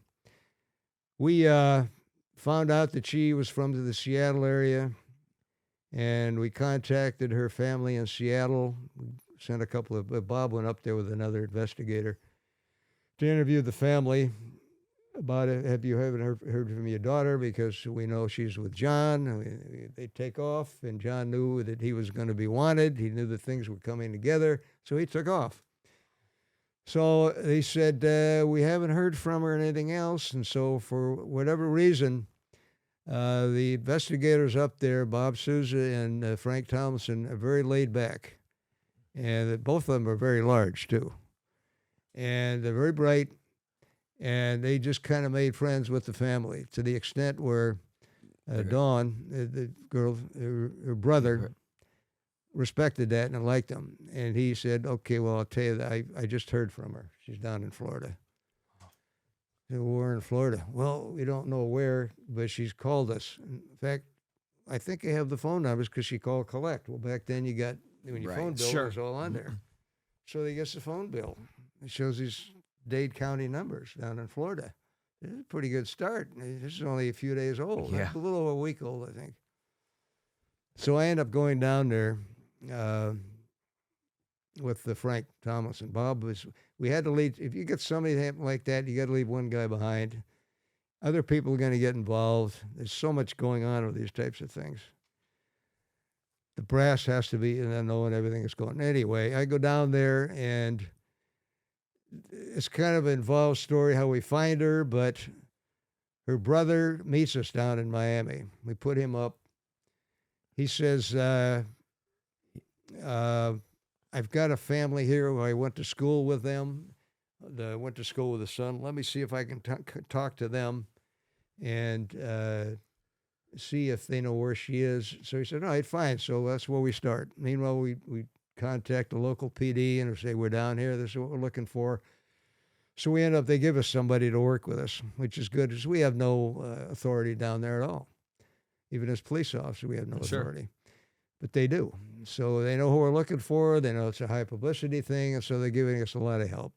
We found out that she was from the Seattle area, and we contacted her family in Seattle. We sent a couple of, Bob went up there with another investigator to interview the family about it. Have you heard from your daughter? Because we know she's with John. They take off, and John knew that he was going to be wanted. He knew that things were coming together, so he took off. So they said, we haven't heard from her or anything else. And so for whatever reason, the investigators up there, Bob Souza and Frank Tomlinson, are very laid back. And both of them are very large, too. And they're very bright. And they just kind of made friends with the family to the extent where Dawn, the girl, her brother, respected that and liked him. And he said, okay, well, I'll tell you that I just heard from her. She's down in Florida. I said, well, we're in Florida. Well, we don't know where, but she's called us. In fact, I think I have the phone numbers because she called collect. Well, back then you got, when your phone bill was all on there. So they gets the phone bill. It shows these Dade County numbers down in Florida. This is a pretty good start. This is only a few days old. Yeah. A little over a week old, I think. So I end up going down there with the Frank Tomlinson. Bob was, we had to leave. If you get somebody like that, you got to leave one guy behind. Other people are going to get involved. There's so much going on with these types of things. The brass has to be in knowing everything that's going on. Anyway, I go down there, and it's kind of an involved story how we find her, but her brother meets us down in Miami. We put him up. He says, I've got a family here where I went to school with them. Went to school with the son. Let me see if I can talk to them and see if they know where she is. So he said, all right, fine. So that's where we start. Meanwhile, we contact the local PD and say, we're down here. This is what we're looking for. So we end up, they give us somebody to work with us, which is good because we have no authority down there at all. Even as police officers, we have no authority. But they do. So they know who we're looking for. They know it's a high publicity thing, and so they're giving us a lot of help.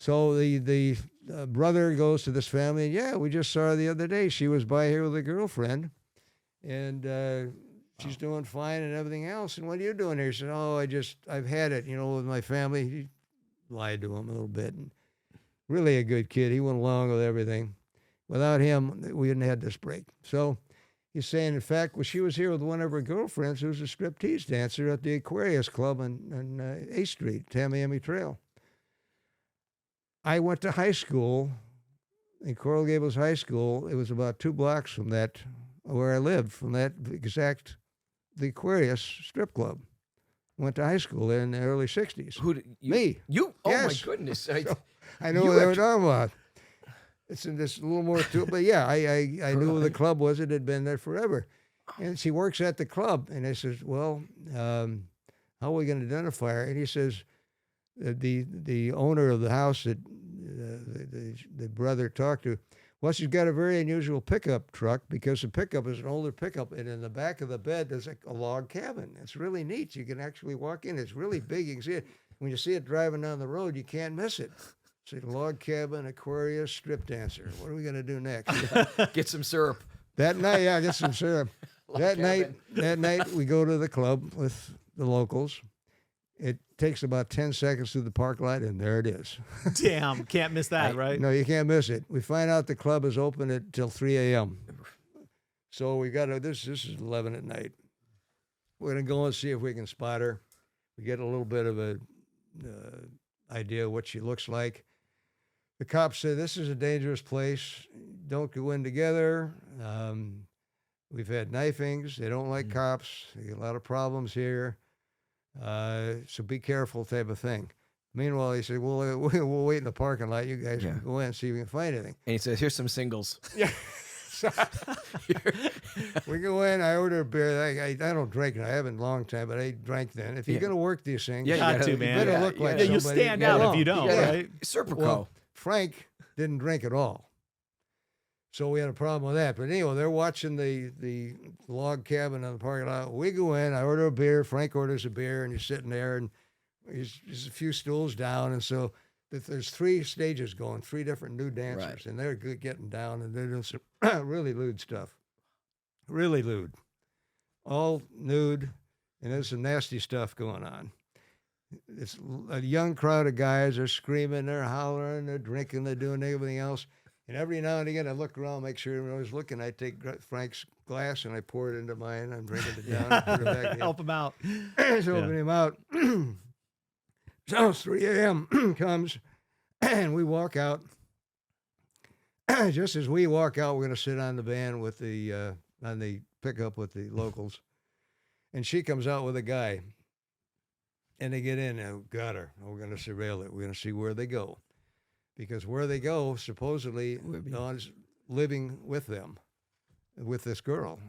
So the brother goes to this family, and yeah, we just saw her the other day. She was by here with a girlfriend, and she's doing fine and everything else. And what are you doing here? He said, oh, I've had it, with my family. He lied to him a little bit. And really a good kid. He went along with everything. Without him, we wouldn't have had this break. So he's saying, in fact, well, she was here with one of her girlfriends who was a striptease dancer at the Aquarius Club on 8th Street, Tamiami Trail. I went to high school in Coral Gables High School. It was about 2 blocks from that, where I lived, from that exact, the Aquarius strip club. Went to high school there in the early 60s. Who did you? Me. You? Oh, Yes. my goodness. So, I know what they were talking about. It's in this a little more to it, but yeah, I knew who the club was. It had been there forever. And she works at the club. And I says, well, how are we going to identify her? And he says, the owner of the house that the brother talked to, well, she's got a very unusual pickup truck because the pickup is an older pickup. And in the back of the bed, there's a log cabin. It's really neat. You can actually walk in. It's really big. You can see it. When you see it driving down the road, you can't miss it. It's a log cabin, Aquarius, strip dancer. What are we going to do next? Get some syrup. That night, yeah, get some syrup. That night, we go to the club with the locals. It takes about 10 seconds through the park lot, and there it is. Damn, can't miss that, right? No, you can't miss it. We find out the club is open until 3 a.m. So we got to, this is 11 at night. We're going to go and see if we can spot her. We get a little bit of a idea of what she looks like. The cops say, this is a dangerous place. Don't go in together. We've had knifings. They don't like cops. They get a lot of problems here. So be careful type of thing. Meanwhile, he said, we'll wait in the parking lot. You guys can go in and see if we can find anything. And he says, here's some singles. Yeah. So, we go in. I order a beer. I don't drink. I haven't in a long time, but I drank then. If you're going to work these things, Yeah, you Got gotta- to, man. better Yeah, look like Yeah, you somebody stand get out if along. you don't, Yeah. right? Serpico. Well, Frank didn't drink at all. So we had a problem with that. But anyway, they're watching the log cabin in the parking lot. We go in. I order a beer. Frank orders a beer, and he's sitting there, and he's a few stools down. And so there's 3 stages going, 3 different new dancers, Right. and they're getting down, and they're doing some really lewd stuff. Really lewd. All nude, and there's some nasty stuff going on. It's a young crowd of guys. They're screaming, they're hollering, they're drinking, they're doing everything else. And every now and again, I look around, make sure everyone's looking. I take Frank's glass and I pour it into mine. I'm drinking it down. And put it back in. Help him out. So open him out. So it's 3 a.m. comes, and we walk out. Just as we walk out, we're going to sit on the van with on the pickup with the locals. And she comes out with a guy. And they get in and got her. We're going to surveil it. We're going to see where they go. Because where they go, supposedly, Dawn's living with them, with this girl.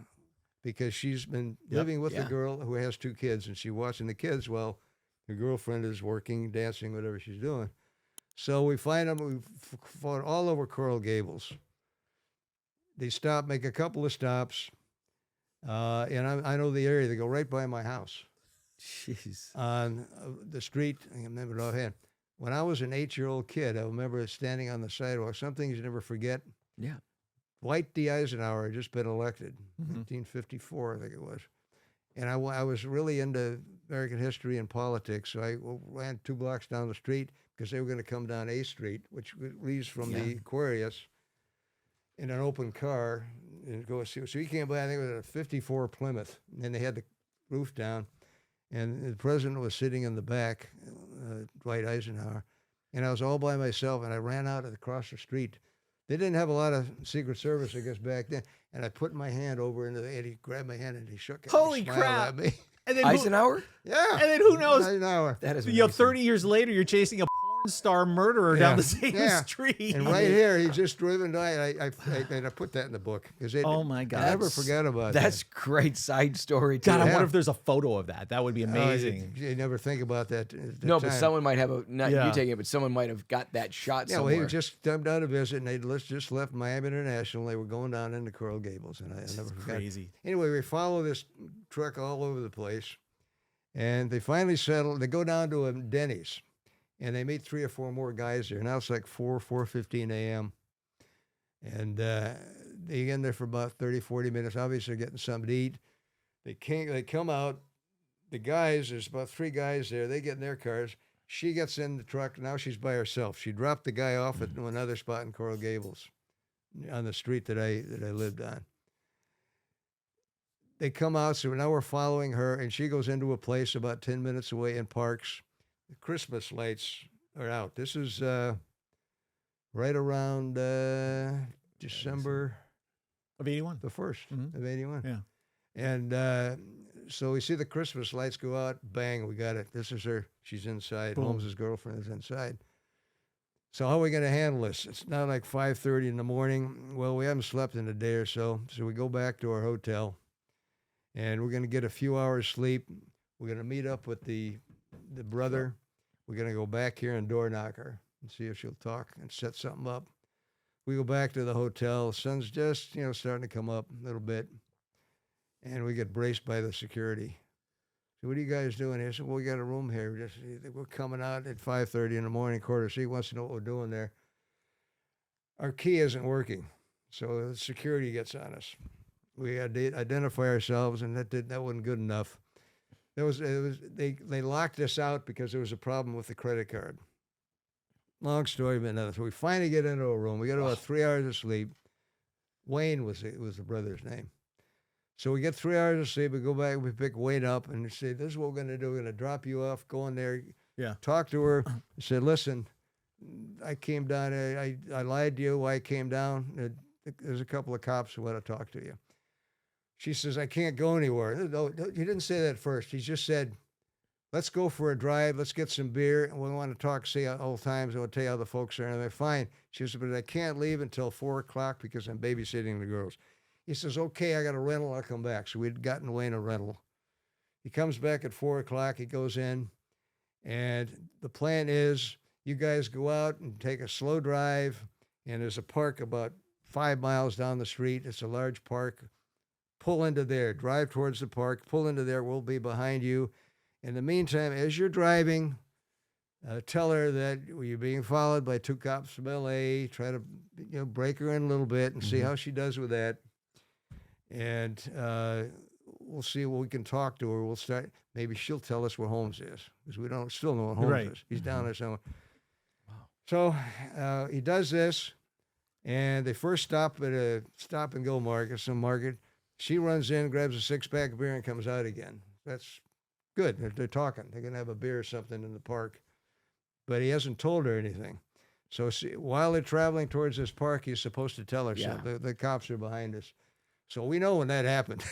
Because she's been living with the girl who has 2 kids, and she's watching the kids while her girlfriend is working, dancing, whatever she's doing. So we find them. We fought all over Coral Gables. They stop, make a couple of stops. And I know the area. They go right by my house. Jeez. On the street, I can remember it offhand. When I was an 8-year-old kid, I remember standing on the sidewalk. Some things you never forget. Yeah. Dwight D. Eisenhower had just been elected, 1954, I think it was. And I was really into American history and politics, so I ran 2 blocks down the street because they were going to come down A Street, which leaves from the Aquarius, in an open car and go see. So he came by, I think it was a 54 Plymouth, and they had the roof down. And the president was sitting in the back, Dwight Eisenhower, and I was all by myself, and I ran out across the street. They didn't have a lot of Secret Service, I guess, back then, and I put my hand over into and he grabbed my hand, and he shook it. Holy and he smiled crap. at me. And then Eisenhower? Yeah. and then who knows? Eisenhower. That is You know, amazing. 30 years later, you're chasing a porn star murderer down the same street. And right here, he's just driven by, and I put that in the book. Oh, my God. I never forgot about that. That's great side story, too. God, I Yeah. wonder if there's a photo of that. That would be amazing. You never think about that at the No, time. but someone might have not Yeah. you taking it, but someone might have got that shot Yeah, well, somewhere. he just come down to visit, and they just left Miami International. They were going down into Coral Gables, and I never forgot. Crazy. Anyway, we follow this truck all over the place, and they finally settle. They go down to a Denny's, and they meet 3 or 4 more guys there. Now it's like 4:15 a.m., and they get in there for about 30, 40 minutes. Obviously, they're getting something to eat. They come out. The guys, there's about 3 guys there. They get in their cars. She gets in the truck. Now she's by herself. She dropped the guy off at another spot in Coral Gables, on the street that I lived on. They come out, so now we're following her, and she goes into a place about 10 minutes away and parks. The Christmas lights are out. This is right around December Of 81. the 1st of 81. Yeah. And so we see the Christmas lights go out. Bang, we got it. This is her. She's inside. Boom. Holmes's girlfriend is inside. So how are we going to handle this? It's now like 5:30 in the morning. Well, we haven't slept in a day or so. So we go back to our hotel, and we're going to get a few hours sleep. We're going to meet up with the brother. We're going to go back here and door knock her and see if she'll talk and set something up. We go back to the hotel. The sun's just, starting to come up a little bit. And we get braced by the security. So what are you guys doing here? I said, well, we got a room here. We're coming out at 5:30 in the morning, quarter. So he wants to know what we're doing there. Our key isn't working. So the security gets on us. We had to identify ourselves, and that wasn't good enough. They locked us out because there was a problem with the credit card. Long story, but nothing. So we finally get into a room. We got about 3 hours of sleep. Wayne was the brother's name. So we get 3 hours of sleep. We go back. We pick Wayne up and say, "This is what we're going to do. We're going to drop you off. Go in there. Yeah. Talk to her." I said, "Listen, I came down. I lied to you. Why I came down? There's a couple of cops who want to talk to you." She says, I can't go anywhere. No, he didn't say that first. He just said, let's go for a drive. Let's get some beer. And we want to talk, see old times. I'll tell you how the folks are. And they're fine. She said, but I can't leave until 4 o'clock because I'm babysitting the girls. He says, okay, I got a rental. I'll come back. So we'd gotten Wayne a rental. He comes back at 4 o'clock. He goes in. And the plan is you guys go out and take a slow drive. And there's a park about 5 miles down the street. It's a large park. Pull into there, drive towards the park, pull into there, we'll be behind you. In the meantime, as you're driving, tell her that you're being followed by 2 cops from LA, try to break her in a little bit and see how she does with that. And we'll see what we can talk to her. We'll start, maybe she'll tell us where Holmes is, because we don't still know what Holmes is. He's down there somewhere. Wow. So he does this, and they first stop at a stop-and-go market, some market. She runs in, grabs a 6-pack of beer, and comes out again. That's good. They're talking. They're going to have a beer or something in the park. But he hasn't told her anything. So while they're traveling towards this park, he's supposed to tell her something. The cops are behind us. So we know when that happened.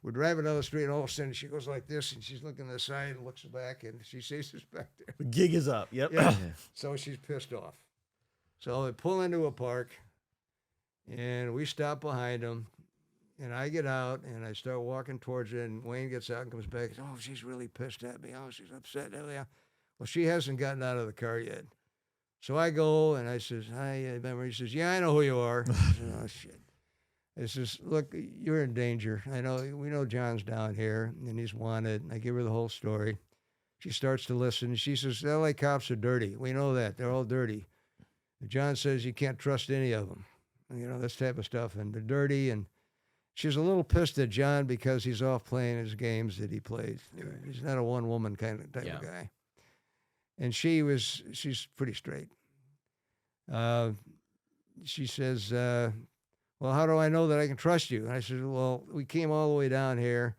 We're driving down the street, and all of a sudden she goes like this, and she's looking to the side and looks back, and she sees us back there. The gig is up. Yep. Yeah. So she's pissed off. So they pull into a park, and we stop behind them. And I get out, and I start walking towards her, and Wayne gets out and comes back. Oh, she's really pissed at me. Oh, she's upset. Well, she hasn't gotten out of the car yet. So I go, and I says, hi, remember? He says, yeah, I know who you are. I said, oh, shit. I says, look, you're in danger. We know John's down here, and he's wanted. And I give her the whole story. She starts to listen. She says, the LA cops are dirty. We know that. They're all dirty. And John says you can't trust any of them. This type of stuff. And they're dirty, and she's a little pissed at John because he's off playing his games that he plays. He's not a one-woman kind of type of guy. And she's pretty straight. She says, well, how do I know that I can trust you? And I said, well, we came all the way down here.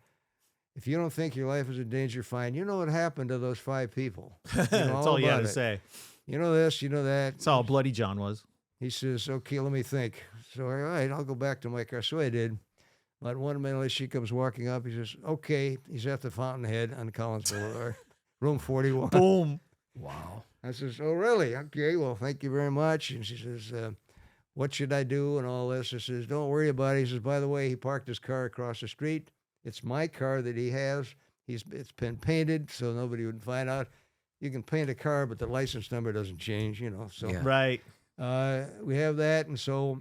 If you don't think your life is in danger, fine. You know what happened to those 5 people. That's all you had to say. You know this, you know that. That's how bloody John was. He says, okay, let me think. So, all right, I'll go back to my car. So I did. About 1 minute later, she comes walking up. He says, okay. He's at the Fountainhead on Collins Boulevard, room 41. Boom. Wow. I says, oh, really? Okay, well, thank you very much. And she says, what should I do and all this? I says, don't worry about it. He says, by the way, he parked his car across the street. It's my car that he has. It's been painted so nobody would find out. You can paint a car, but the license number doesn't change, So Right. We have that, and so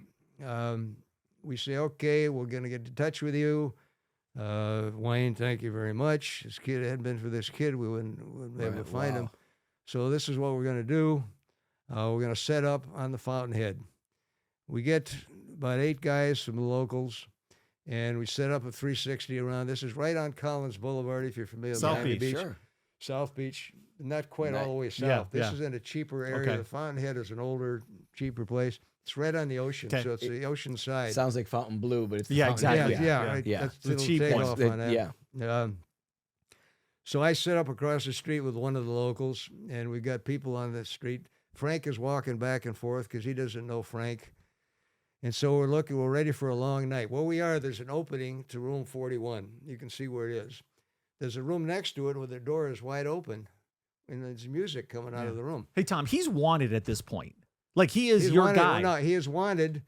we say, okay, we're going to get in touch with you. Wayne, thank you very much. This kid, hadn't been for this kid, we wouldn't be able to find him. So this is what we're going to do. We're going to set up on the Fountainhead. We get about 8 guys from the locals, and we set up a 360 around. This is right on Collins Boulevard, if you're familiar with South Miami Beach. Sure. South Beach, not quite all the way south. This is in a cheaper area. Okay. The Fountainhead is an older, cheaper place. It's right on the ocean, so it's the ocean side. Sounds like Fontainebleau, but it's the exactly. Fountainhead. That's The the cheap one. takeoff on that. So I sit up across the street with one of the locals, and we've got people on the street. Frank is walking back and forth because he doesn't know Frank. And so we're ready for a long night. Where we are, there's an opening to room 41. You can see where it is. There's a room next to it where the door is wide open, and there's music coming out of the room. Hey, Tom, he's wanted at this point. Like, he's your wanted, guy. No, he is wanted,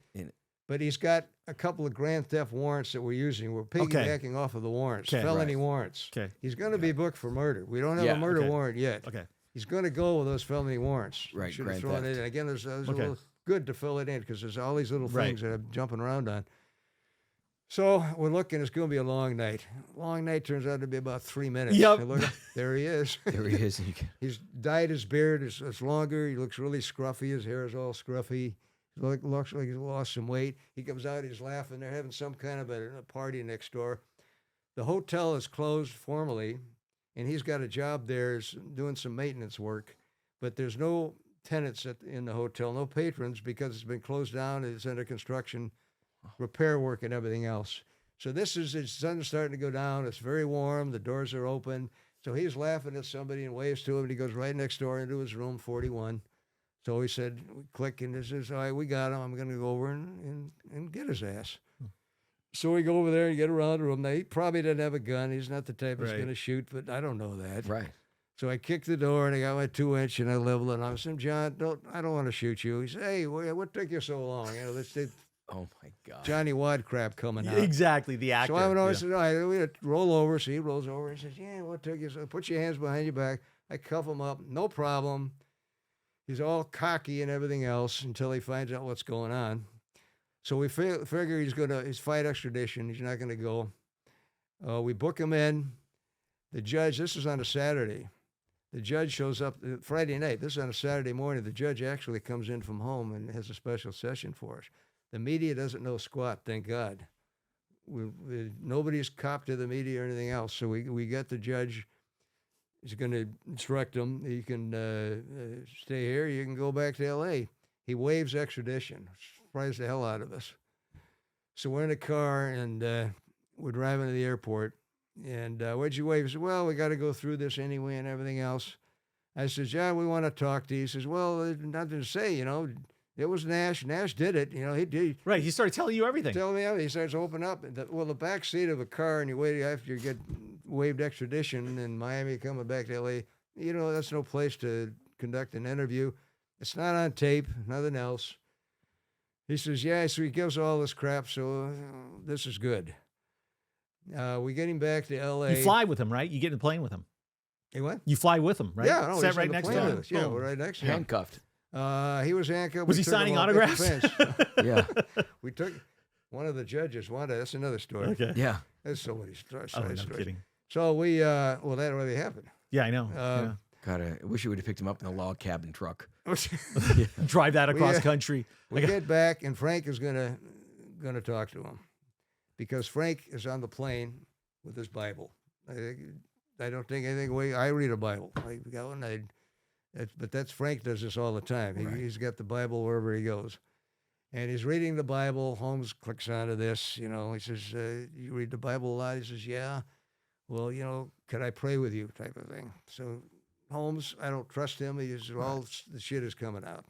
but he's got a couple of grand theft warrants that we're using. We're piggybacking off of the warrants, felony warrants. Okay. He's going to be booked for murder. We don't have a murder warrant yet. Okay. He's going to go with those felony warrants. Right, Should have grand thrown theft. it in. Again, there's a little good to fill it in because there's all these little things that I'm jumping around on. So we're looking. It's going to be a long night. Long night turns out to be about 3 minutes. Yep. And look, there he is. There he is. He's dyed his beard. It's longer. He looks really scruffy. His hair is all scruffy. He looks like he's lost some weight. He comes out. He's laughing. They're having some kind of a party next door. The hotel is closed formally, and he's got a job there doing some maintenance work. But there's no tenants in the hotel, no patrons, because it's been closed down. It's under construction, repair work, and everything else. So the sun's starting to go down. It's very warm. The doors are open. So he's laughing at somebody and waves to him, and he goes right next door into his room 41. So he said, we click, and this is, all right, we got him. I'm going to go over and get his ass. So we go over there and get around to him. Now, he probably doesn't have a gun. He's not the type that's Right. going to shoot, but I don't know that. Right. So I kicked the door and I got my 2-inch and I leveled it. And I said, John, I don't want to shoot you. He said, hey, what took you so long? You know, this Oh my God. Johnny Wad crap coming out. Exactly, the actor. So I went over yeah. and said, all right, we roll over. So he rolls over and says, yeah, what took you so? Put your hands behind your back. I cuff him up. No problem. He's all cocky and everything else until he finds out what's going on. So we figure he's fight extradition. He's not going to go. We book him in. The judge, this is on a Saturday. The judge shows up Friday night. This is on a Saturday morning. The judge actually comes in from home and has a special session for us. The media doesn't know squat, thank God. Nobody's copped to the media or anything else. So we got the judge. He's going to instruct him. You can stay here. You can go back to L.A. He waives extradition. Surprised the hell out of us. So we're in the car, and we're driving to the airport. And what'd you waive? He said, well, we got to go through this anyway and everything else. I said, yeah, we want to talk to you. He says, well, there's nothing to say, you know. It was Nash. Nash did it. You know, he did. Right, he started telling you everything. Tell me everything. He starts to open up. The back seat of a car, and you wait after you get waived extradition in Miami, coming back to L.A., you know, that's no place to conduct an interview. It's not on tape, nothing else. He says, yeah, so he gives all this crap, so this is good. We get him back to L.A. You fly with him, right? You get in the plane with him. Hey, what? You fly with him, right? Yeah, no, Sat he's right on the next plane to with him. us. Yeah, Boom. we're right next to him. Handcuffed. He was handcuffed. Was We he took him signing off the autographs? fence. Yeah. We took one of the judges. That's another story. Okay. Yeah. There's so many stories. Oh, no stories. kidding. So we, well, that already happened. Yeah, I know. God, I wish you would have picked him up in a log cabin truck. Yeah. Drive that across We, country. We get back, and Frank is gonna talk to him because Frank is on the plane with his Bible. I don't think anything. I read a Bible. I got one. But that's Frank does this all the time. Right. He's got the Bible wherever he goes, and he's reading the Bible. Holmes clicks onto this. You know, he says, "You read the Bible a lot?" He says, "Yeah." Well, you know, could I pray with you? Type of thing. So Holmes, I don't trust him. He says, all the shit is coming out.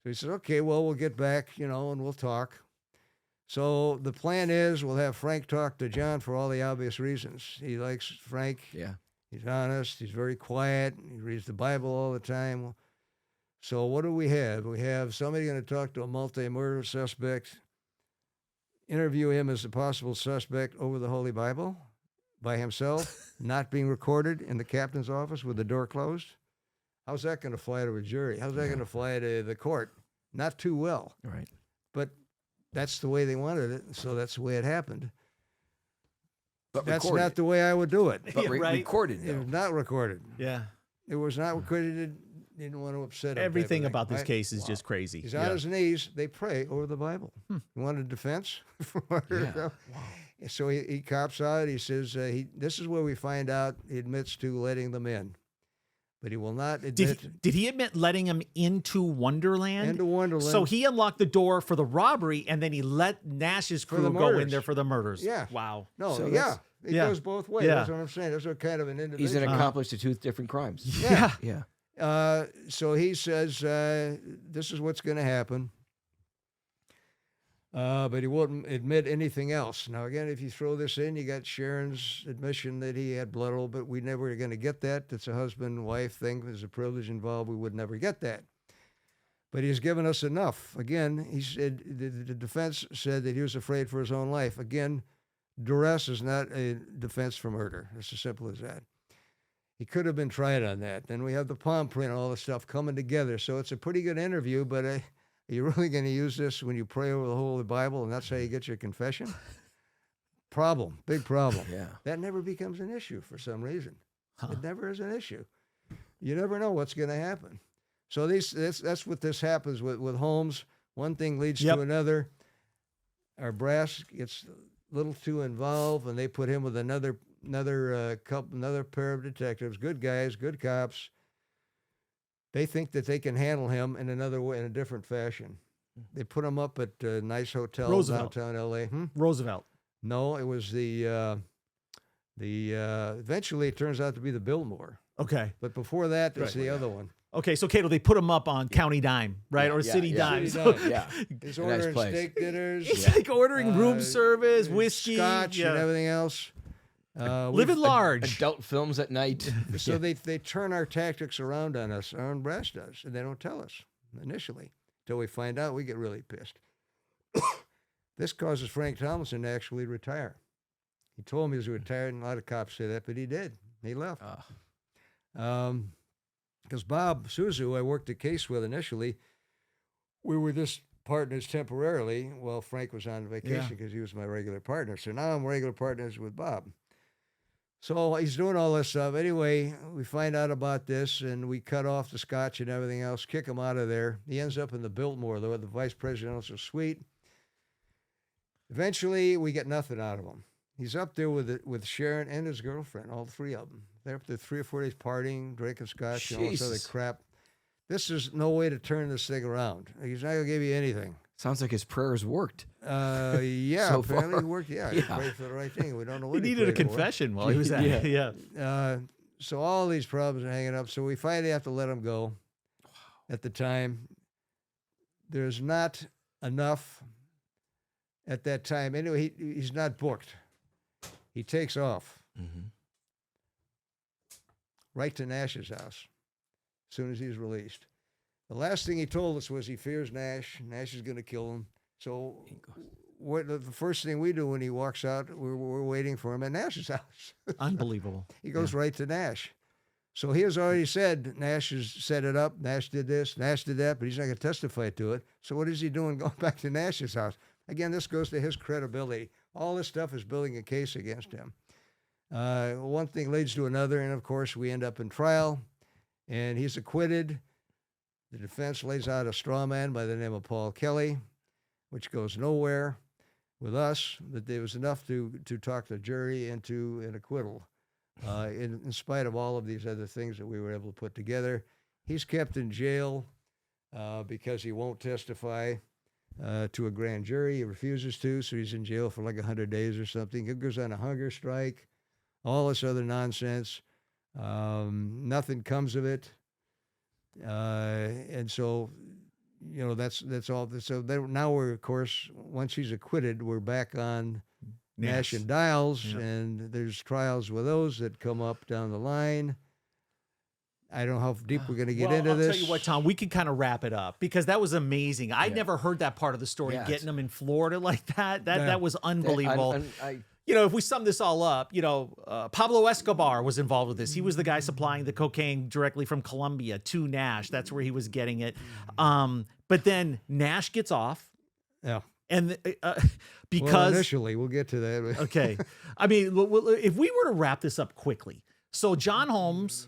So he said, okay, well, we'll get back, you know, and we'll talk. So the plan is we'll have Frank talk to John for all the obvious reasons. He likes Frank. Yeah. He's honest. He's very quiet. He reads the Bible all the time. So what do we have? We have somebody going to talk to a multi-murder suspect, interview him as a possible suspect over the Holy Bible by himself, not being recorded in the captain's office with the door closed. How's that going to fly to a jury? How's that going to fly to the court? Not too well. Right. But that's the way they wanted it, so that's the way it happened. But That's recorded. not the way I would do it. But Yeah, right. recorded, It though. was not recorded. Yeah. It was not recorded. Didn't want to upset him. type of Everything thing. about this I- case is just crazy. He's Yeah. on his knees. They pray over the Bible. You want a defense for murder? Yeah. So he cops out. He says, this is where we find out he admits to letting them in. But he will not admit Did he admit letting him into Wonderland? into Wonderland. So he unlocked the door for the robbery, and then he let Nash's For crew the go in murders. there for the murders. Yeah. Wow. No, So yeah. that's- It Yeah. goes both ways. Yeah. That's what I'm saying. That's what kind of an individual. He's an accomplice to two different crimes. Yeah. Yeah. So he says, this is what's going to happen. But he won't admit anything else. Now, again, if you throw this in, you got Sharon's admission that he had blood all, but we never are going to get that. It's a husband-wife thing. There's a privilege involved. We would never get that. But he's given us enough. Again, he said the defense said that he was afraid for his own life. Again, duress is not a defense for murder. It's as simple as that. He could have been tried on that. Then we have the palm print and all this stuff coming together. So it's a pretty good interview, but are you really going to use this when you pray over the Holy Bible and that's how you get your confession? Problem, big problem. Yeah. That never becomes an issue for some reason. Huh. It never is an issue. You never know what's going to happen. So that's what this happens with Holmes. One thing leads Yep. to another. Our brass gets a little too involved, and they put him with another pair of detectives, good guys, good cops. They think that they can handle him in another way, in a different fashion. They put him up at a nice hotel Roosevelt. downtown L.A. Roosevelt. No, it was the eventually it turns out to be the Biltmore. Okay. But before that, it's Right. the other one. Okay, so Cato, they put him up on county dime, right, or city dime. City dime. Yeah. He's A nice ordering place. steak dinners, It's like ordering room service, whiskey, scotch, and everything else. living large. Adult films at night. So they turn our tactics around on us. Our own brass does, and they don't tell us initially. Till we find out, we get really pissed. This causes Frank Tomlinson to actually retire. He told me he was retired, and a lot of cops say that, but he did. He left. Because Bob Sousa, who I worked the case with initially, we were just partners temporarily while Frank was on vacation because he was my regular partner. So now I'm regular partners with Bob. So he's doing all this stuff. Anyway, we find out about this, and we cut off the scotch and everything else, kick him out of there. He ends up in the Biltmore, the vice presidential suite. Eventually, we get nothing out of him. He's up there with Sharon and his girlfriend, all three of them. They're up there 3 or 4 days partying, drinking scotch, and all this other Jesus. crap. This is no way to turn this thing around. He's not going to give you anything. Sounds like his prayers worked. Yeah, So apparently far. it worked. Yeah, he prayed for the right thing. We don't know He what needed a prayed for. confession while he was at it. Yeah. So all these problems are hanging up. So we finally have to let him go. At the time, there's not enough at that time. Anyway, he's not booked. He takes off right to Nash's house as soon as he's released. The last thing he told us was he fears Nash. Nash is going to kill him. So the first thing we do when he walks out, we're waiting for him at Nash's house. Unbelievable. He goes right to Nash. So he has already said Nash has set it up. Nash did this, Nash did that, but he's not going to testify to it. So what is he doing going back to Nash's house? Again, this goes to his credibility. All this stuff is building a case against him. One thing leads to another, and of course, we end up in trial, and he's acquitted. The defense lays out a straw man by the name of Paul Kelly, which goes nowhere with us, but there was enough to talk the jury into an acquittal. In spite of all of these other things that we were able to put together, he's kept in jail because he won't testify to a grand jury. He refuses to, so he's in jail for like 100 days or something. He goes on a hunger strike, all this other nonsense. Nothing comes of it. And so, that's all. So now we're, of course, once he's acquitted, we're back on Nash and Dials, and there's trials with those that come up down the line. I don't know how deep we're going to get into this. I'll tell you what, Tom, we can kind of wrap it up because that was amazing. I'd never heard that part of the story, getting them in Florida like that. That was unbelievable. If we sum this all up, Pablo Escobar was involved with this. He was the guy supplying the cocaine directly from Colombia to Nash. That's where he was getting it. But then Nash gets off. Yeah. And because initially, we'll get to that. Okay. I mean, if we were to wrap this up quickly. So John Holmes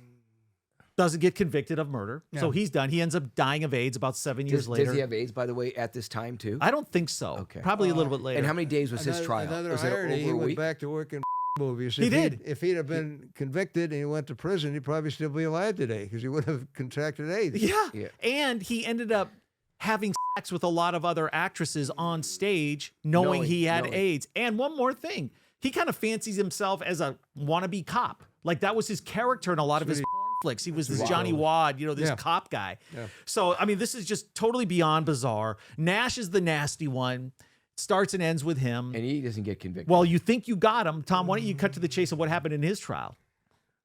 doesn't get convicted of murder. Yeah. So he's done. He ends up dying of AIDS about 7 years later. Does he have AIDS, by the way, at this time, too? I don't think so. Okay. Probably a little bit later. And how many days was his trial? Another Was it irony, he over a went week? back to work in movies. He did. If he'd have been convicted and he went to prison, he'd probably still be alive today because he would have contracted AIDS. Yeah. And he ended up having sex with a lot of other actresses on stage, knowing he had AIDS. And one more thing, he kind of fancies himself as a wannabe cop. Like that was his character in a lot of his porn flicks. He was this Johnny Wad, this cop guy. Yeah. So, I mean, this is just totally beyond bizarre. Nash is the nasty one. Starts and ends with him. And he doesn't get convicted. Well, you think you got him. Tom, why don't you cut to the chase of what happened in his trial?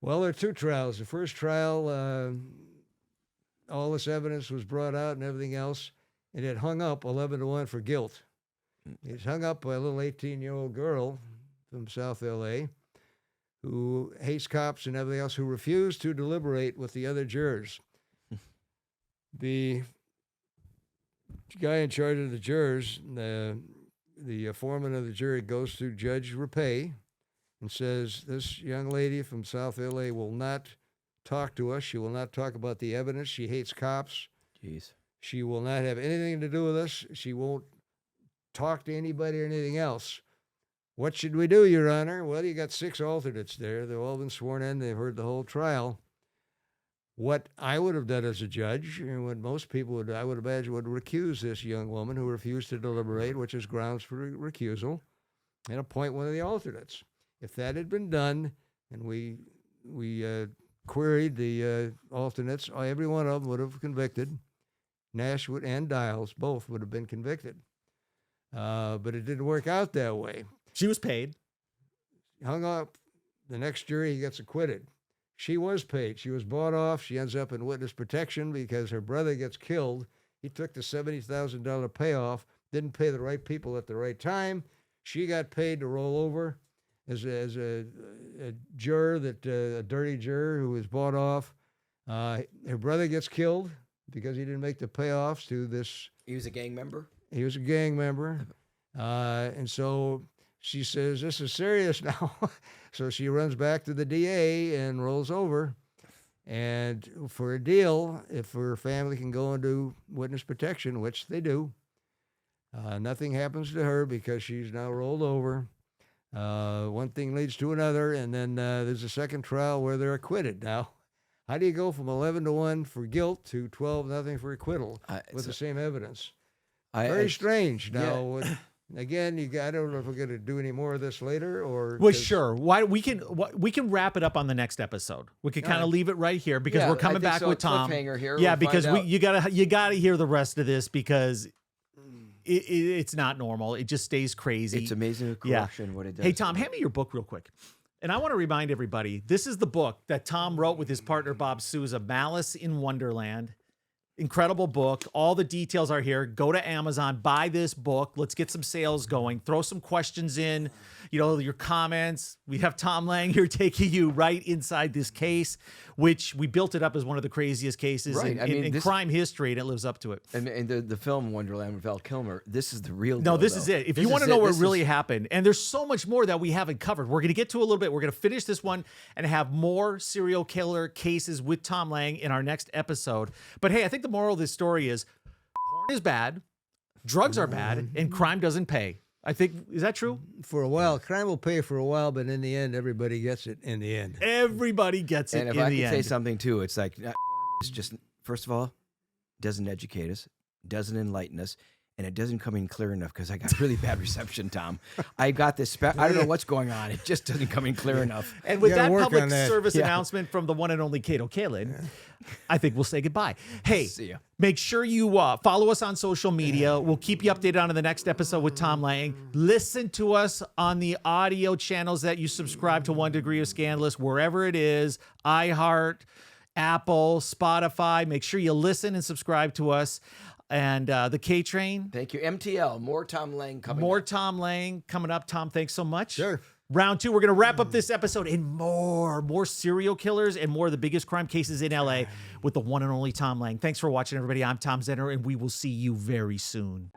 Well, there are 2 trials. The first trial, all this evidence was brought out and everything else, and it hung up 11-1 for guilt. It's hung up by a little 18-year-old girl from South L.A. who hates cops and everything else, who refused to deliberate with the other jurors. The guy in charge of the jurors, the foreman of the jury, goes to Judge Rapay and says, this young lady from South L.A. will not talk to us. She will not talk about the evidence. She hates cops. Jeez. She will not have anything to do with us. She won't talk to anybody or anything else. What should we do, Your Honor? Well, you got 6 alternates there. They've all been sworn in. They've heard the whole trial. What I would have done as a judge, and what most people would, I would imagine, would recuse this young woman who refused to deliberate, which is grounds for recusal, and appoint one of the alternates. If that had been done, and we queried the alternates, every one of them would have convicted. Nash and Dials both would have been convicted. But it didn't work out that way. She was paid. Hung up. The next jury, he gets acquitted. She was paid. She was bought off. She ends up in witness protection because her brother gets killed. He took the $70,000 payoff, didn't pay the right people at the right time. She got paid to roll over as a juror, a dirty juror who was bought off. Her brother gets killed because he didn't make the payoffs to this. He was a gang member? He was a gang member. And so she says, this is serious now. So she runs back to the DA and rolls over. And for a deal, if her family can go into witness protection, which they do, nothing happens to her because she's now rolled over. One thing leads to another, and then there's a second trial where they're acquitted. Now, how do you go from 11-1 for guilt to 12-0 for acquittal with the same evidence? Very strange. Now, again, I don't know if we're going to do any more of this later, or well, sure. We can wrap it up on the next episode. We can kind of leave it right here because we're coming back with Tom. Cliffhanger here. Yeah, we'll because you gotta hear the rest of this because it's not normal. It just stays crazy. It's amazing the corruption, what it does. Hey, Tom, hand me your book real quick. And I want to remind everybody, this is the book that Tom wrote with his partner, Bob Sousa, Malice in Wonderland. Incredible book. All the details are here. Go to Amazon, buy this book. Let's get some sales going. Throw some questions in, your comments. We have Tom Lange here taking you right inside this case, which we built it up as one of the craziest cases in crime history, and it lives up to it. And the film Wonderland with Val Kilmer, this is the real deal. No, this is it. If you want to know what really happened, and there's so much more that we haven't covered, we're going to get to a little bit. We're going to finish this one and have more serial killer cases with Tom Lange in our next episode. But hey, I think the moral of this story is porn is bad, drugs are bad, and crime doesn't pay. I think, is that true? For a while, crime will pay for a while, but in the end, everybody gets it in the end. Everybody gets it in the end. And if I could say something too, it's like, it's just, first of all, doesn't educate us, doesn't enlighten us, and it doesn't come in clear enough because I got really bad reception, Tom. I got this, I don't know what's going on. It just doesn't come in clear enough. And with that public service announcement from the one and only Cato Kalin, I think we'll say goodbye. Hey, see ya. Make sure you follow us on social media. We'll keep you updated on the next episode with Tom Lange. Listen to us on the audio channels that you subscribe to One Degree of Scandalous, wherever it is, iHeart, Apple, Spotify. Make sure you listen and subscribe to us. And the K-Train. Thank you. MTL, more Tom Lange coming More up. Tom Lange coming up. Tom, thanks so much. Sure. Round 2, we're going to wrap up this episode and more serial killers and more of the biggest crime cases in LA with the one and only Tom Lange. Thanks for watching, everybody. I'm Tom Zenner, and we will see you very soon.